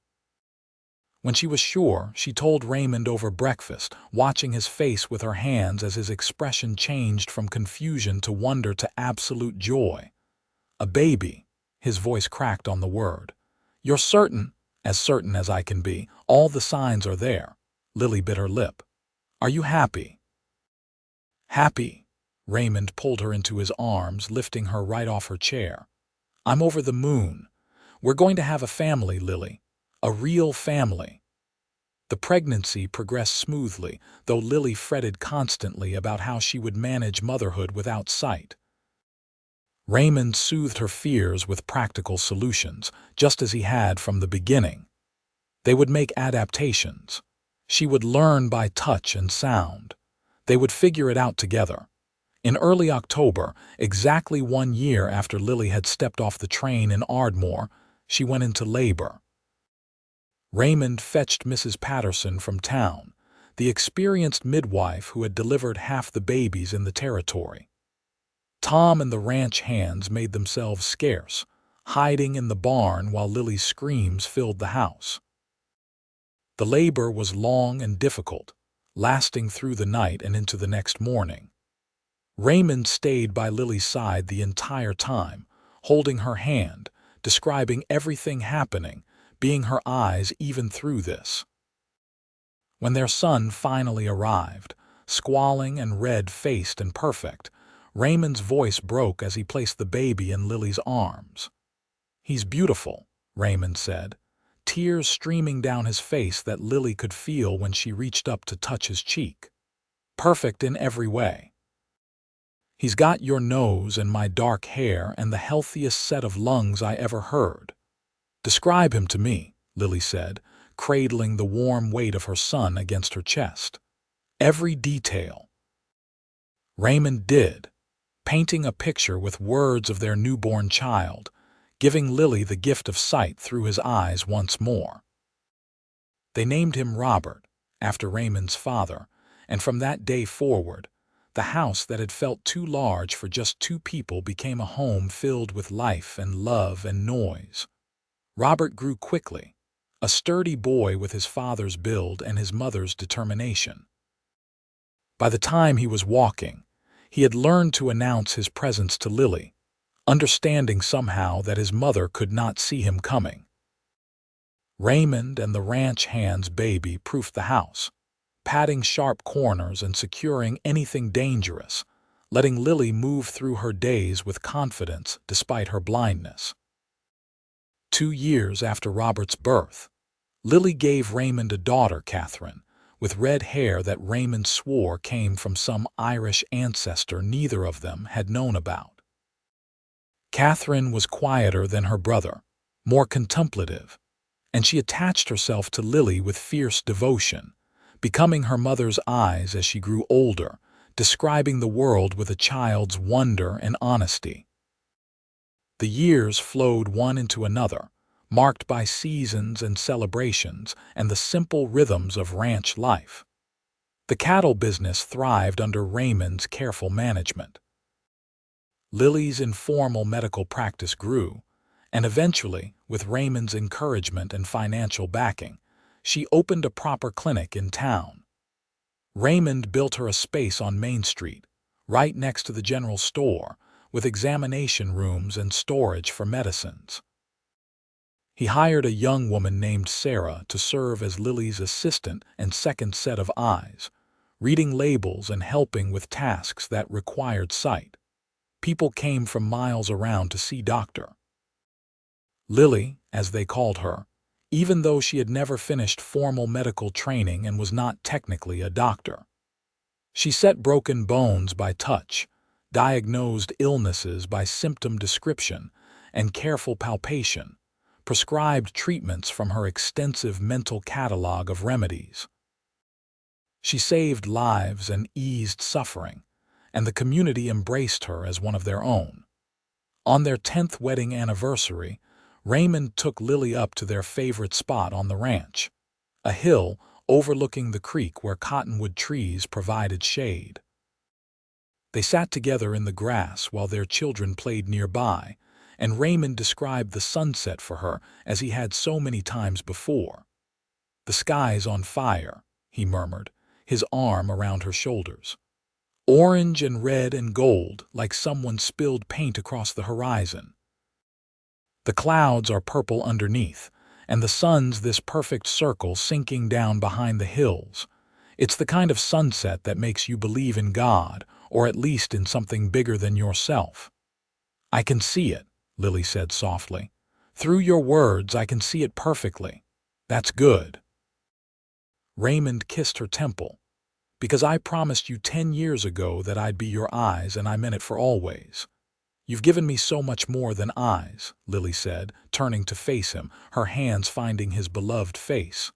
When she was sure, she told Raymond over breakfast, watching his face with her hands as his expression changed from confusion to wonder to absolute joy. "A baby," his voice cracked on the word. "You're certain?" "As certain as I can be. All the signs are there." Lily bit her lip. "Are you happy?" "Happy." Raymond pulled her into his arms, lifting her right off her chair. "I'm over the moon. We're going to have a family, Lily. A real family." The pregnancy progressed smoothly, though Lily fretted constantly about how she would manage motherhood without sight. Raymond soothed her fears with practical solutions, just as he had from the beginning. They would make adaptations. She would learn by touch and sound. They would figure it out together. In early October, exactly 1 year after Lily had stepped off the train in Ardmore, she went into labor. Raymond fetched Mrs. Patterson from town, the experienced midwife who had delivered half the babies in the territory. Tom and the ranch hands made themselves scarce, hiding in the barn while Lily's screams filled the house. The labor was long and difficult, lasting through the night and into the next morning. Raymond stayed by Lily's side the entire time, holding her hand, describing everything happening, being her eyes even through this. When their son finally arrived, squalling and red-faced and perfect, Raymond's voice broke as he placed the baby in Lily's arms. "He's beautiful," Raymond said, tears streaming down his face that Lily could feel when she reached up to touch his cheek. "Perfect in every way. He's got your nose and my dark hair and the healthiest set of lungs I ever heard." "Describe him to me," Lily said, cradling the warm weight of her son against her chest. "Every detail." Raymond did, painting a picture with words of their newborn child, giving Lily the gift of sight through his eyes once more. They named him Robert, after Raymond's father, and from that day forward, the house that had felt too large for just two people became a home filled with life and love and noise. Robert grew quickly, a sturdy boy with his father's build and his mother's determination. By the time he was walking, he had learned to announce his presence to Lily, understanding somehow that his mother could not see him coming. Raymond and the ranch hand's baby proofed the house, patting sharp corners and securing anything dangerous, letting Lily move through her days with confidence despite her blindness. 2 years after Robert's birth, Lily gave Raymond a daughter, Catherine, with red hair that Raymond swore came from some Irish ancestor neither of them had known about. Catherine was quieter than her brother, more contemplative, and she attached herself to Lily with fierce devotion, becoming her mother's eyes as she grew older, describing the world with a child's wonder and honesty. The years flowed one into another, marked by seasons and celebrations and the simple rhythms of ranch life. The cattle business thrived under Raymond's careful management. Lily's informal medical practice grew, and eventually, with Raymond's encouragement and financial backing, she opened a proper clinic in town. Raymond built her a space on Main Street, right next to the general store, with examination rooms and storage for medicines. He hired a young woman named Sarah to serve as Lily's assistant and second set of eyes, reading labels and helping with tasks that required sight. People came from miles around to see Dr. Lily, as they called her, even though she had never finished formal medical training and was not technically a doctor. She set broken bones by touch, diagnosed illnesses by symptom description and careful palpation, prescribed treatments from her extensive mental catalog of remedies. She saved lives and eased suffering, and the community embraced her as one of their own. On their 10th wedding anniversary, Raymond took Lily up to their favorite spot on the ranch, a hill overlooking the creek where cottonwood trees provided shade. They sat together in the grass while their children played nearby, and Raymond described the sunset for her as he had so many times before. "The sky's on fire," he murmured, his arm around her shoulders. "Orange and red and gold, like someone spilled paint across the horizon. The clouds are purple underneath, and the sun's this perfect circle sinking down behind the hills. It's the kind of sunset that makes you believe in God, or at least in something bigger than yourself." "I can see it," Lily said softly. "Through your words, I can see it perfectly. That's good." Raymond kissed her temple. "Because I promised you 10 years ago that I'd be your eyes, and I meant it for always." "You've given me so much more than eyes," Lily said, turning to face him, her hands finding his beloved face.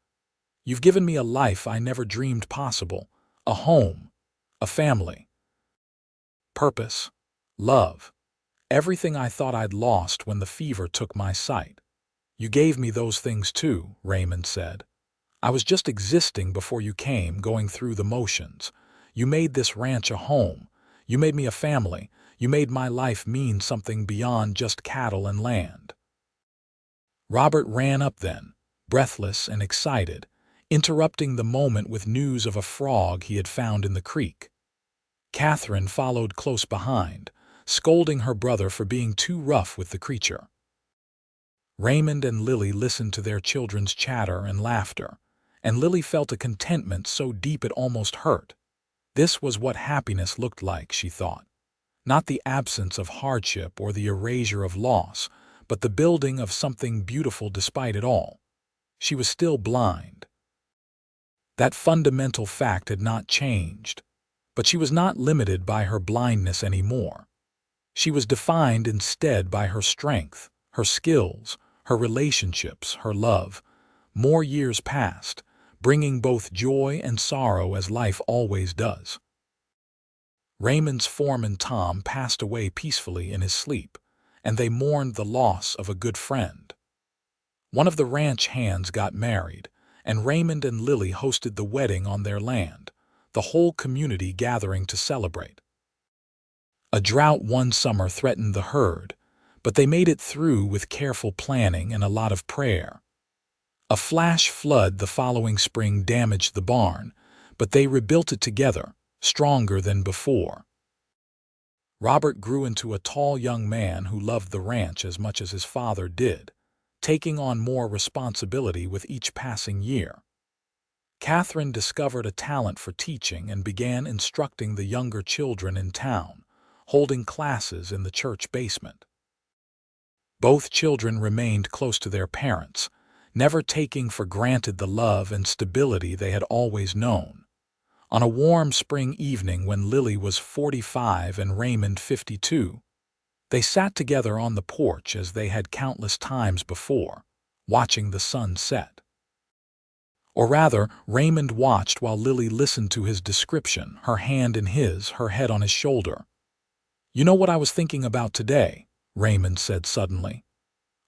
"You've given me a life I never dreamed possible, a home, a family, purpose, love, everything I thought I'd lost when the fever took my sight. You gave me those things too," Raymond said. "I was just existing before you came, going through the motions. You made this ranch a home. You made me a family. You made my life mean something beyond just cattle and land." Robert ran up then, breathless and excited, interrupting the moment with news of a frog he had found in the creek. Catherine followed close behind, scolding her brother for being too rough with the creature. Raymond and Lily listened to their children's chatter and laughter, and Lily felt a contentment so deep it almost hurt. This was what happiness looked like, she thought. Not the absence of hardship or the erasure of loss, but the building of something beautiful despite it all. She was still blind. That fundamental fact had not changed, but she was not limited by her blindness anymore. She was defined instead by her strength, her skills, her relationships, her love. More years passed, bringing both joy and sorrow as life always does. Raymond's foreman Tom passed away peacefully in his sleep, and they mourned the loss of a good friend. One of the ranch hands got married, and Raymond and Lily hosted the wedding on their land, the whole community gathering to celebrate. A drought one summer threatened the herd, but they made it through with careful planning and a lot of prayer. A flash flood the following spring damaged the barn, but they rebuilt it together, stronger than before. Robert grew into a tall young man who loved the ranch as much as his father did, taking on more responsibility with each passing year. Catherine discovered a talent for teaching and began instructing the younger children in town, holding classes in the church basement. Both children remained close to their parents, never taking for granted the love and stability they had always known. On a warm spring evening when Lily was 45 and Raymond 52, they sat together on the porch as they had countless times before, watching the sun set. Or rather, Raymond watched while Lily listened to his description, her hand in his, her head on his shoulder. "You know what I was thinking about today?" Raymond said suddenly.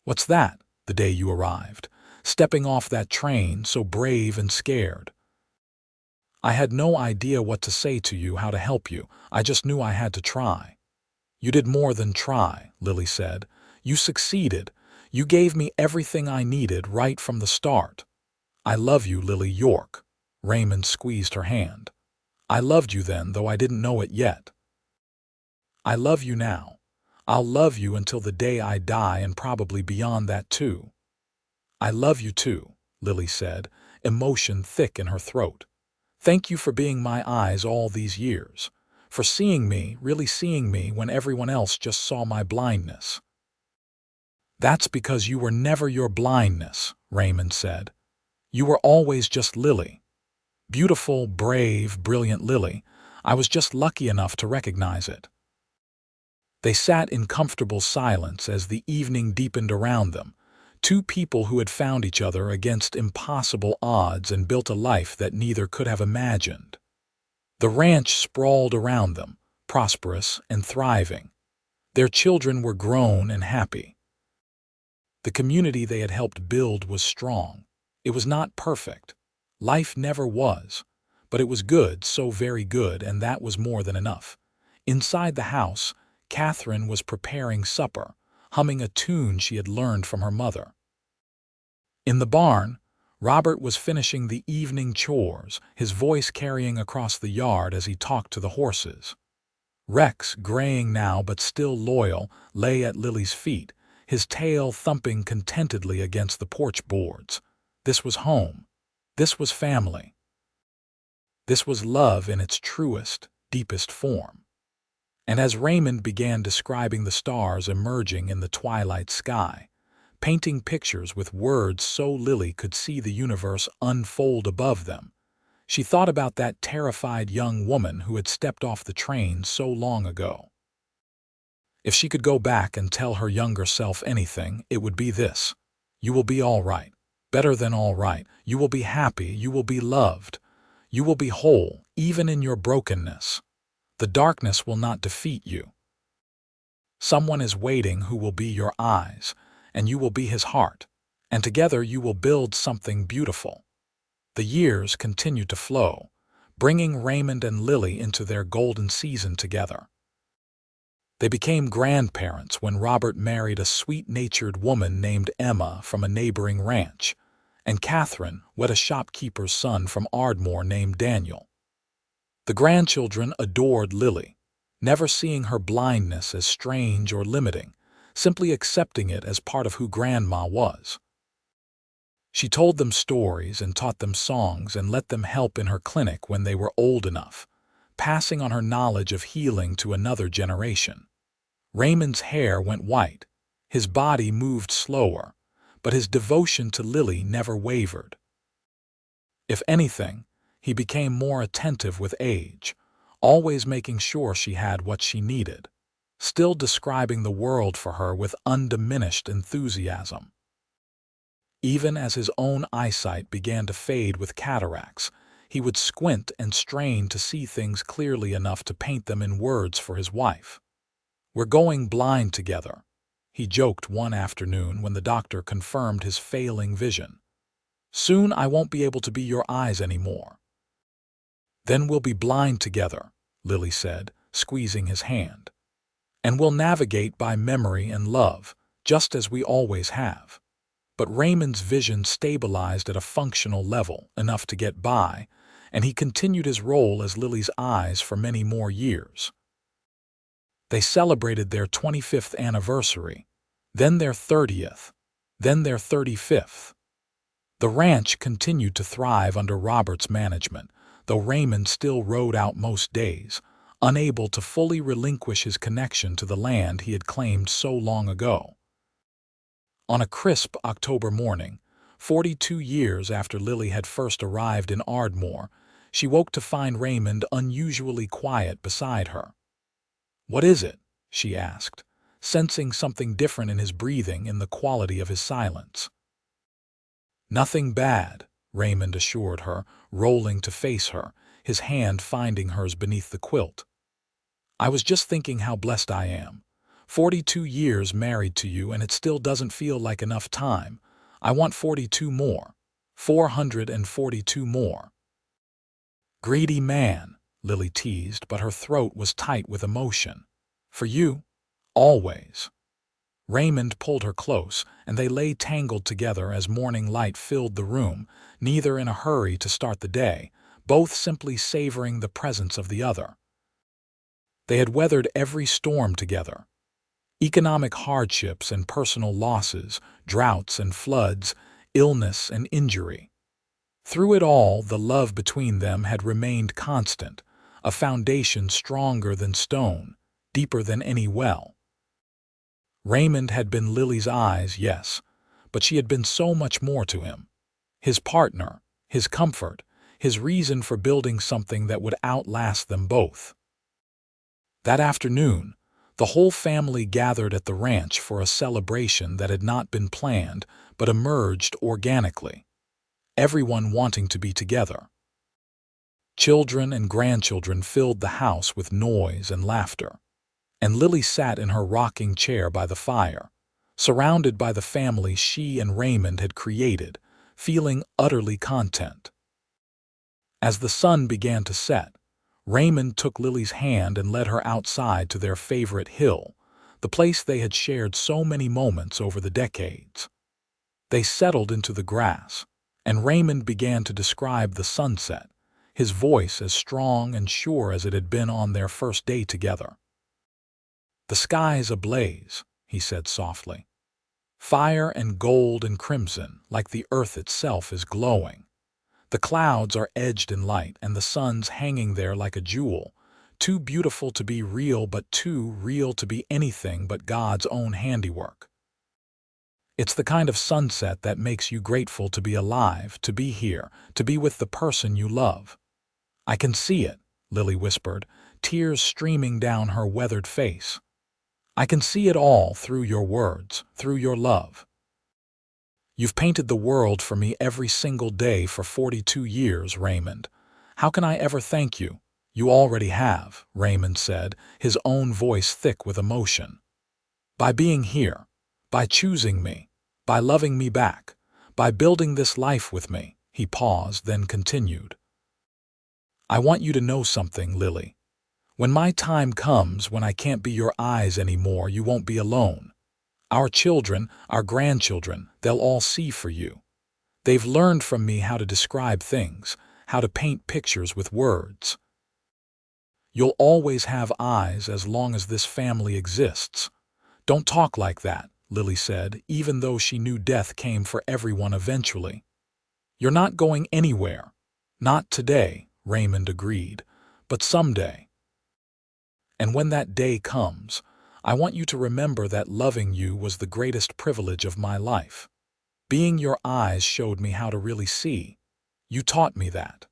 "What's that?" "The day you arrived, stepping off that train, so brave and scared. I had no idea what to say to you, how to help you. I just knew I had to try." "You did more than try," Lily said. "You succeeded. You gave me everything I needed right from the start." "I love you, Lily York." Raymond squeezed her hand. "I loved you then, though I didn't know it yet. I love you now. I'll love you until the day I die and probably beyond that too." "I love you too," Lily said, emotion thick in her throat. "Thank you for being my eyes all these years, for seeing me, really seeing me when everyone else just saw my blindness." "That's because you were never your blindness," Raymond said. "You were always just Lily. Beautiful, brave, brilliant Lily. I was just lucky enough to recognize it." They sat in comfortable silence as the evening deepened around them, two people who had found each other against impossible odds and built a life that neither could have imagined. The ranch sprawled around them, prosperous and thriving. Their children were grown and happy. The community they had helped build was strong. It was not perfect. Life never was. But it was good, so very good, and that was more than enough. Inside the house, Catherine was preparing supper, humming a tune she had learned from her mother. In the barn, Robert was finishing the evening chores, his voice carrying across the yard as he talked to the horses. Rex, graying now but still loyal, lay at Lily's feet, his tail thumping contentedly against the porch boards. This was home. This was family. This was love in its truest, deepest form. And as Raymond began describing the stars emerging in the twilight sky, painting pictures with words so Lily could see the universe unfold above them, she thought about that terrified young woman who had stepped off the train so long ago. If she could go back and tell her younger self anything, it would be this: "You will be all right, better than all right. You will be happy, you will be loved. You will be whole, even in your brokenness. The darkness will not defeat you. Someone is waiting who will be your eyes, and you will be his heart, and together you will build something beautiful." The years continued to flow, bringing Raymond and Lily into their golden season together. They became grandparents when Robert married a sweet-natured woman named Emma from a neighboring ranch, and Catherine wed a shopkeeper's son from Ardmore named Daniel. The grandchildren adored Lily, never seeing her blindness as strange or limiting, simply accepting it as part of who Grandma was. She told them stories and taught them songs and let them help in her clinic when they were old enough, passing on her knowledge of healing to another generation. Raymond's hair went white, his body moved slower, but his devotion to Lily never wavered. If anything, he became more attentive with age, always making sure she had what she needed, still describing the world for her with undiminished enthusiasm. Even as his own eyesight began to fade with cataracts, he would squint and strain to see things clearly enough to paint them in words for his wife. "We're going blind together," he joked one afternoon when the doctor confirmed his failing vision. Soon I won't be able to be your eyes anymore. Then we'll be blind together, Lily said, squeezing his hand. And we'll navigate by memory and love, just as we always have. But Raymond's vision stabilized at a functional level, enough to get by, and he continued his role as Lily's eyes for many more years. They celebrated their 25th anniversary, then their 30th, then their 35th. The ranch continued to thrive under Robert's management, though Raymond still rode out most days, unable to fully relinquish his connection to the land he had claimed so long ago. On a crisp October morning, 42 years after Lily had first arrived in Ardmore, she woke to find Raymond unusually quiet beside her. "What is it?" she asked, sensing something different in his breathing, in the quality of his silence. "Nothing bad," Raymond assured her, rolling to face her, his hand finding hers beneath the quilt. "I was just thinking how blessed I am. 42 years married to you, and it still doesn't feel like enough time. I want 42 more. 442 more." "Greedy man," Lily teased, but her throat was tight with emotion. "For you, always." Raymond pulled her close, and they lay tangled together as morning light filled the room, neither in a hurry to start the day, both simply savoring the presence of the other. They had weathered every storm together. Economic hardships and personal losses, droughts and floods, illness and injury. Through it all, the love between them had remained constant, a foundation stronger than stone, deeper than any well. Raymond had been Lily's eyes, yes, but she had been so much more to him. His partner, his comfort, his reason for building something that would outlast them both. That afternoon, the whole family gathered at the ranch for a celebration that had not been planned but emerged organically, everyone wanting to be together. Children and grandchildren filled the house with noise and laughter, and Lily sat in her rocking chair by the fire, surrounded by the family she and Raymond had created, feeling utterly content. As the sun began to set, Raymond took Lily's hand and led her outside to their favorite hill, the place they had shared so many moments over the decades. They settled into the grass, and Raymond began to describe the sunset, his voice as strong and sure as it had been on their first day together. "The sky's ablaze," he said softly. "Fire and gold and crimson, like the earth itself is glowing. The clouds are edged in light, and the sun's hanging there like a jewel, too beautiful to be real but too real to be anything but God's own handiwork. It's the kind of sunset that makes you grateful to be alive, to be here, to be with the person you love." "I can see it," Lily whispered, tears streaming down her weathered face. "I can see it all through your words, through your love. You've painted the world for me every single day for 42 years, Raymond. How can I ever thank you?" "You already have," Raymond said, his own voice thick with emotion. "By being here, by choosing me, by loving me back, by building this life with me." He paused, then continued. "I want you to know something, Lily. When my time comes, when I can't be your eyes anymore, you won't be alone. Our children, our grandchildren, they'll all see for you. They've learned from me how to describe things, how to paint pictures with words. You'll always have eyes as long as this family exists." "Don't talk like that," Lily said, even though she knew death came for everyone eventually. "You're not going anywhere." "Not today," Raymond agreed, "but someday. And when that day comes, I want you to remember that loving you was the greatest privilege of my life. Being your eyes showed me how to really see. You taught me that."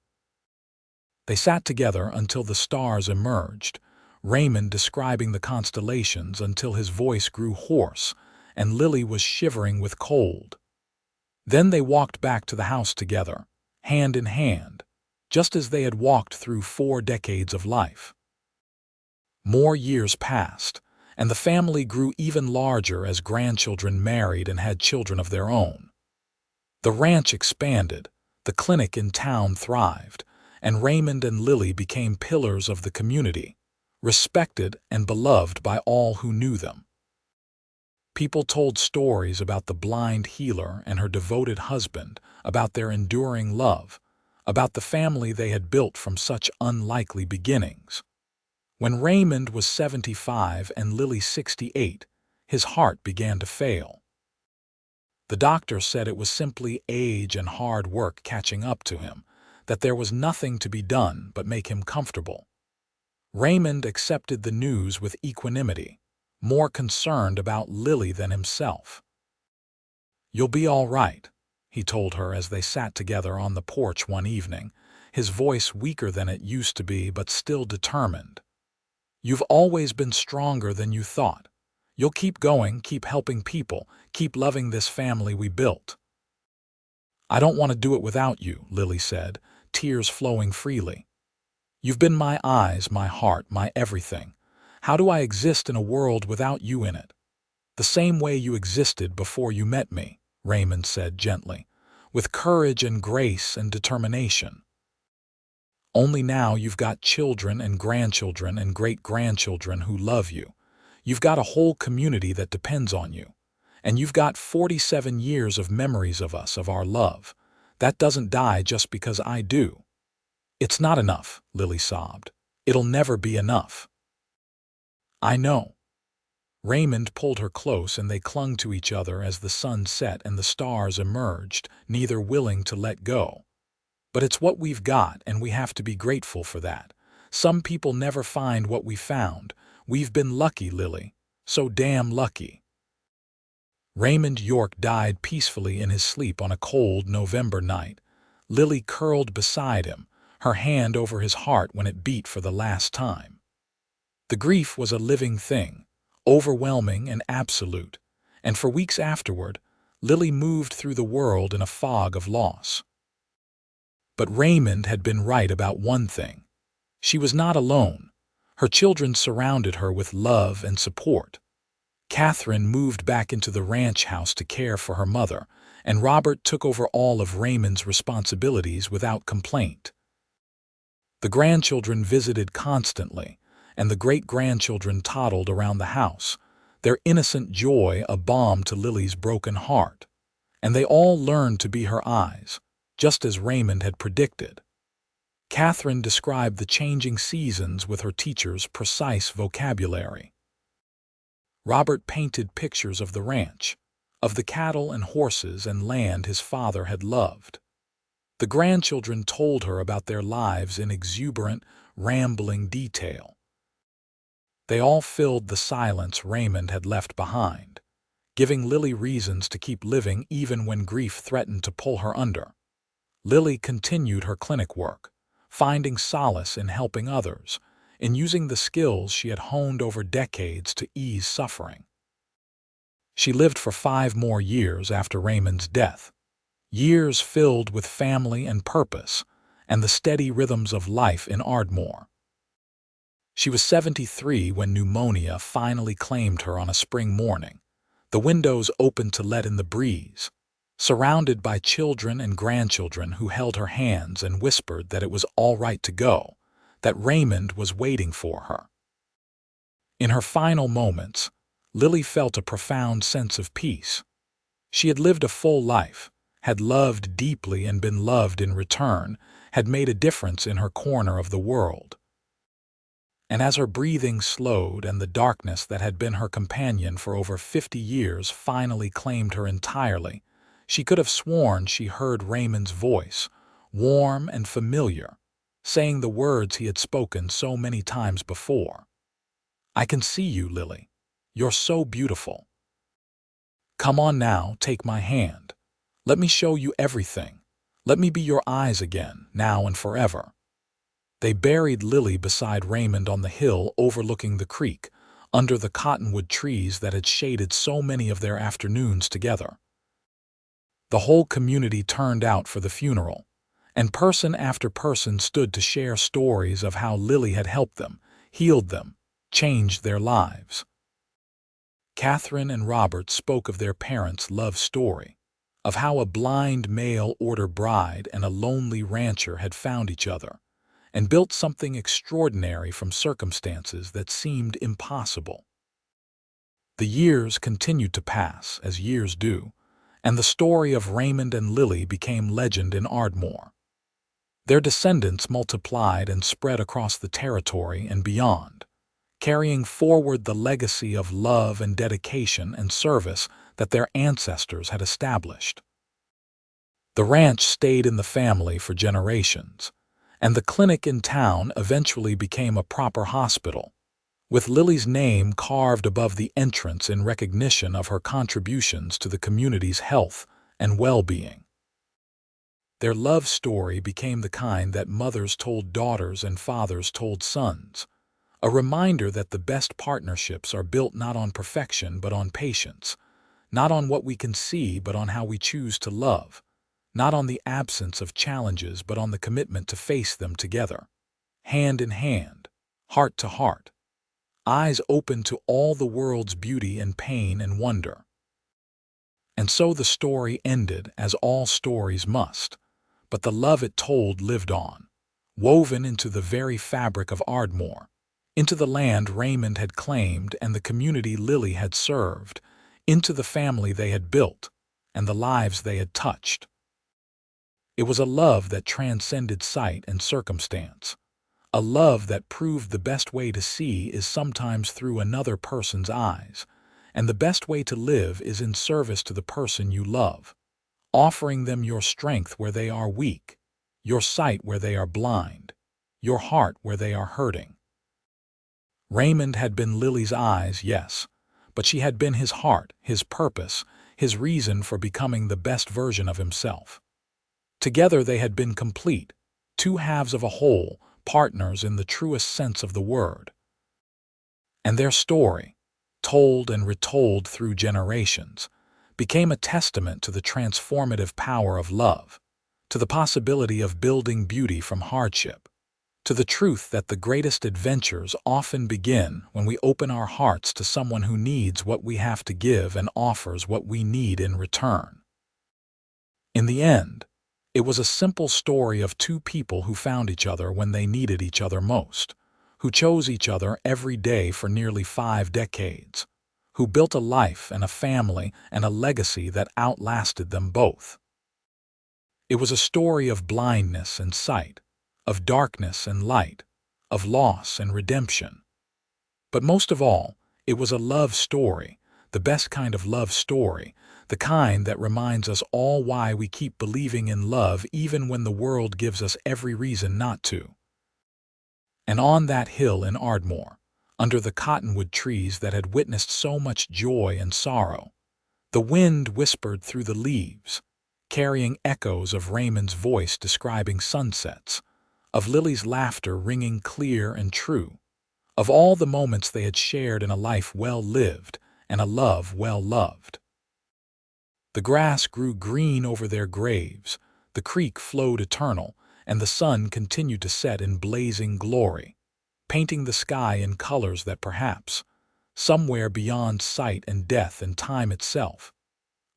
They sat together until the stars emerged, Raymond describing the constellations until his voice grew hoarse, and Lily was shivering with cold. Then they walked back to the house together, hand in hand, just as they had walked through 4 decades of life. More years passed, and the family grew even larger as grandchildren married and had children of their own. The ranch expanded, the clinic in town thrived, and Raymond and Lily became pillars of the community, respected and beloved by all who knew them. People told stories about the blind healer and her devoted husband, about their enduring love, about the family they had built from such unlikely beginnings. When Raymond was 75 and Lily 68, his heart began to fail. The doctor said it was simply age and hard work catching up to him, that there was nothing to be done but make him comfortable. Raymond accepted the news with equanimity, more concerned about Lily than himself. "You'll be all right," he told her as they sat together on the porch one evening, his voice weaker than it used to be but still determined. "You've always been stronger than you thought. You'll keep going, keep helping people, keep loving this family we built." "I don't want to do it without you," Lily said, tears flowing freely. "You've been my eyes, my heart, my everything. How do I exist in a world without you in it?" "The same way you existed before you met me," Raymond said gently, "with courage and grace and determination. Only now you've got children and grandchildren and great-grandchildren who love you. You've got a whole community that depends on you. And you've got 47 years of memories of us, of our love. That doesn't die just because I do." "It's not enough," Lily sobbed. "It'll never be enough." "I know." Raymond pulled her close and they clung to each other as the sun set and the stars emerged, neither willing to let go. "But it's what we've got, and we have to be grateful for that. Some people never find what we found. We've been lucky, Lily. So damn lucky." Raymond York died peacefully in his sleep on a cold November night. Lily curled beside him, her hand over his heart when it beat for the last time. The grief was a living thing, overwhelming and absolute, and for weeks afterward, Lily moved through the world in a fog of loss. But Raymond had been right about one thing. She was not alone. Her children surrounded her with love and support. Catherine moved back into the ranch house to care for her mother, and Robert took over all of Raymond's responsibilities without complaint. The grandchildren visited constantly, and the great-grandchildren toddled around the house, their innocent joy a balm to Lily's broken heart. And they all learned to be her eyes, just as Raymond had predicted. Catherine described the changing seasons with her teacher's precise vocabulary. Robert painted pictures of the ranch, of the cattle and horses and land his father had loved. The grandchildren told her about their lives in exuberant, rambling detail. They all filled the silence Raymond had left behind, giving Lily reasons to keep living even when grief threatened to pull her under. Lily continued her clinic work, finding solace in helping others, in using the skills she had honed over decades to ease suffering. She lived for 5 more years after Raymond's death, years filled with family and purpose, and the steady rhythms of life in Ardmore. She was 73 when pneumonia finally claimed her on a spring morning, the windows open to let in the breeze, surrounded by children and grandchildren who held her hands and whispered that it was all right to go, that Raymond was waiting for her. In her final moments, Lily felt a profound sense of peace. She had lived a full life, had loved deeply and been loved in return, had made a difference in her corner of the world. And as her breathing slowed and the darkness that had been her companion for over 50 years finally claimed her entirely, she could have sworn she heard Raymond's voice, warm and familiar, saying the words he had spoken so many times before. "I can see you, Lily. You're so beautiful. Come on now, take my hand. Let me show you everything. Let me be your eyes again, now and forever." They buried Lily beside Raymond on the hill overlooking the creek, under the cottonwood trees that had shaded so many of their afternoons together. The whole community turned out for the funeral, and person after person stood to share stories of how Lily had helped them, healed them, changed their lives. Catherine and Robert spoke of their parents' love story, of how a blind mail-order bride and a lonely rancher had found each other and built something extraordinary from circumstances that seemed impossible. The years continued to pass, as years do, and the story of Raymond and Lily became legend in Ardmore. Their descendants multiplied and spread across the territory and beyond, carrying forward the legacy of love and dedication and service that their ancestors had established. The ranch stayed in the family for generations, and the clinic in town eventually became a proper hospital, with Lily's name carved above the entrance in recognition of her contributions to the community's health and well-being. Their love story became the kind that mothers told daughters and fathers told sons, a reminder that the best partnerships are built not on perfection but on patience, not on what we can see but on how we choose to love, not on the absence of challenges but on the commitment to face them together, hand in hand, heart to heart, eyes open to all the world's beauty and pain and wonder. And so the story ended as all stories must, but the love it told lived on, woven into the very fabric of Ardmore, into the land Raymond had claimed and the community Lily had served, into the family they had built and the lives they had touched. It was a love that transcended sight and circumstance, a love that proved the best way to see is sometimes through another person's eyes, and the best way to live is in service to the person you love, offering them your strength where they are weak, your sight where they are blind, your heart where they are hurting. Raymond had been Lily's eyes, yes, but she had been his heart, his purpose, his reason for becoming the best version of himself. Together they had been complete, two halves of a whole, partners in the truest sense of the word. And their story, told and retold through generations, became a testament to the transformative power of love, to the possibility of building beauty from hardship, to the truth that the greatest adventures often begin when we open our hearts to someone who needs what we have to give and offers what we need in return. In the end, it was a simple story of two people who found each other when they needed each other most, who chose each other every day for nearly 5 decades, who built a life and a family and a legacy that outlasted them both. It was a story of blindness and sight, of darkness and light, of loss and redemption. But most of all, it was a love story, the best kind of love story, the kind that reminds us all why we keep believing in love even when the world gives us every reason not to. And on that hill in Ardmore, under the cottonwood trees that had witnessed so much joy and sorrow, the wind whispered through the leaves, carrying echoes of Raymond's voice describing sunsets, of Lily's laughter ringing clear and true, of all the moments they had shared in a life well lived and a love well loved. The grass grew green over their graves, the creek flowed eternal, and the sun continued to set in blazing glory, painting the sky in colors that perhaps, somewhere beyond sight and death and time itself,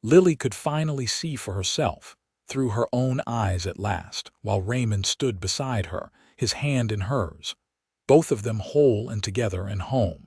Lily could finally see for herself, through her own eyes at last, while Raymond stood beside her, his hand in hers, both of them whole and together and home.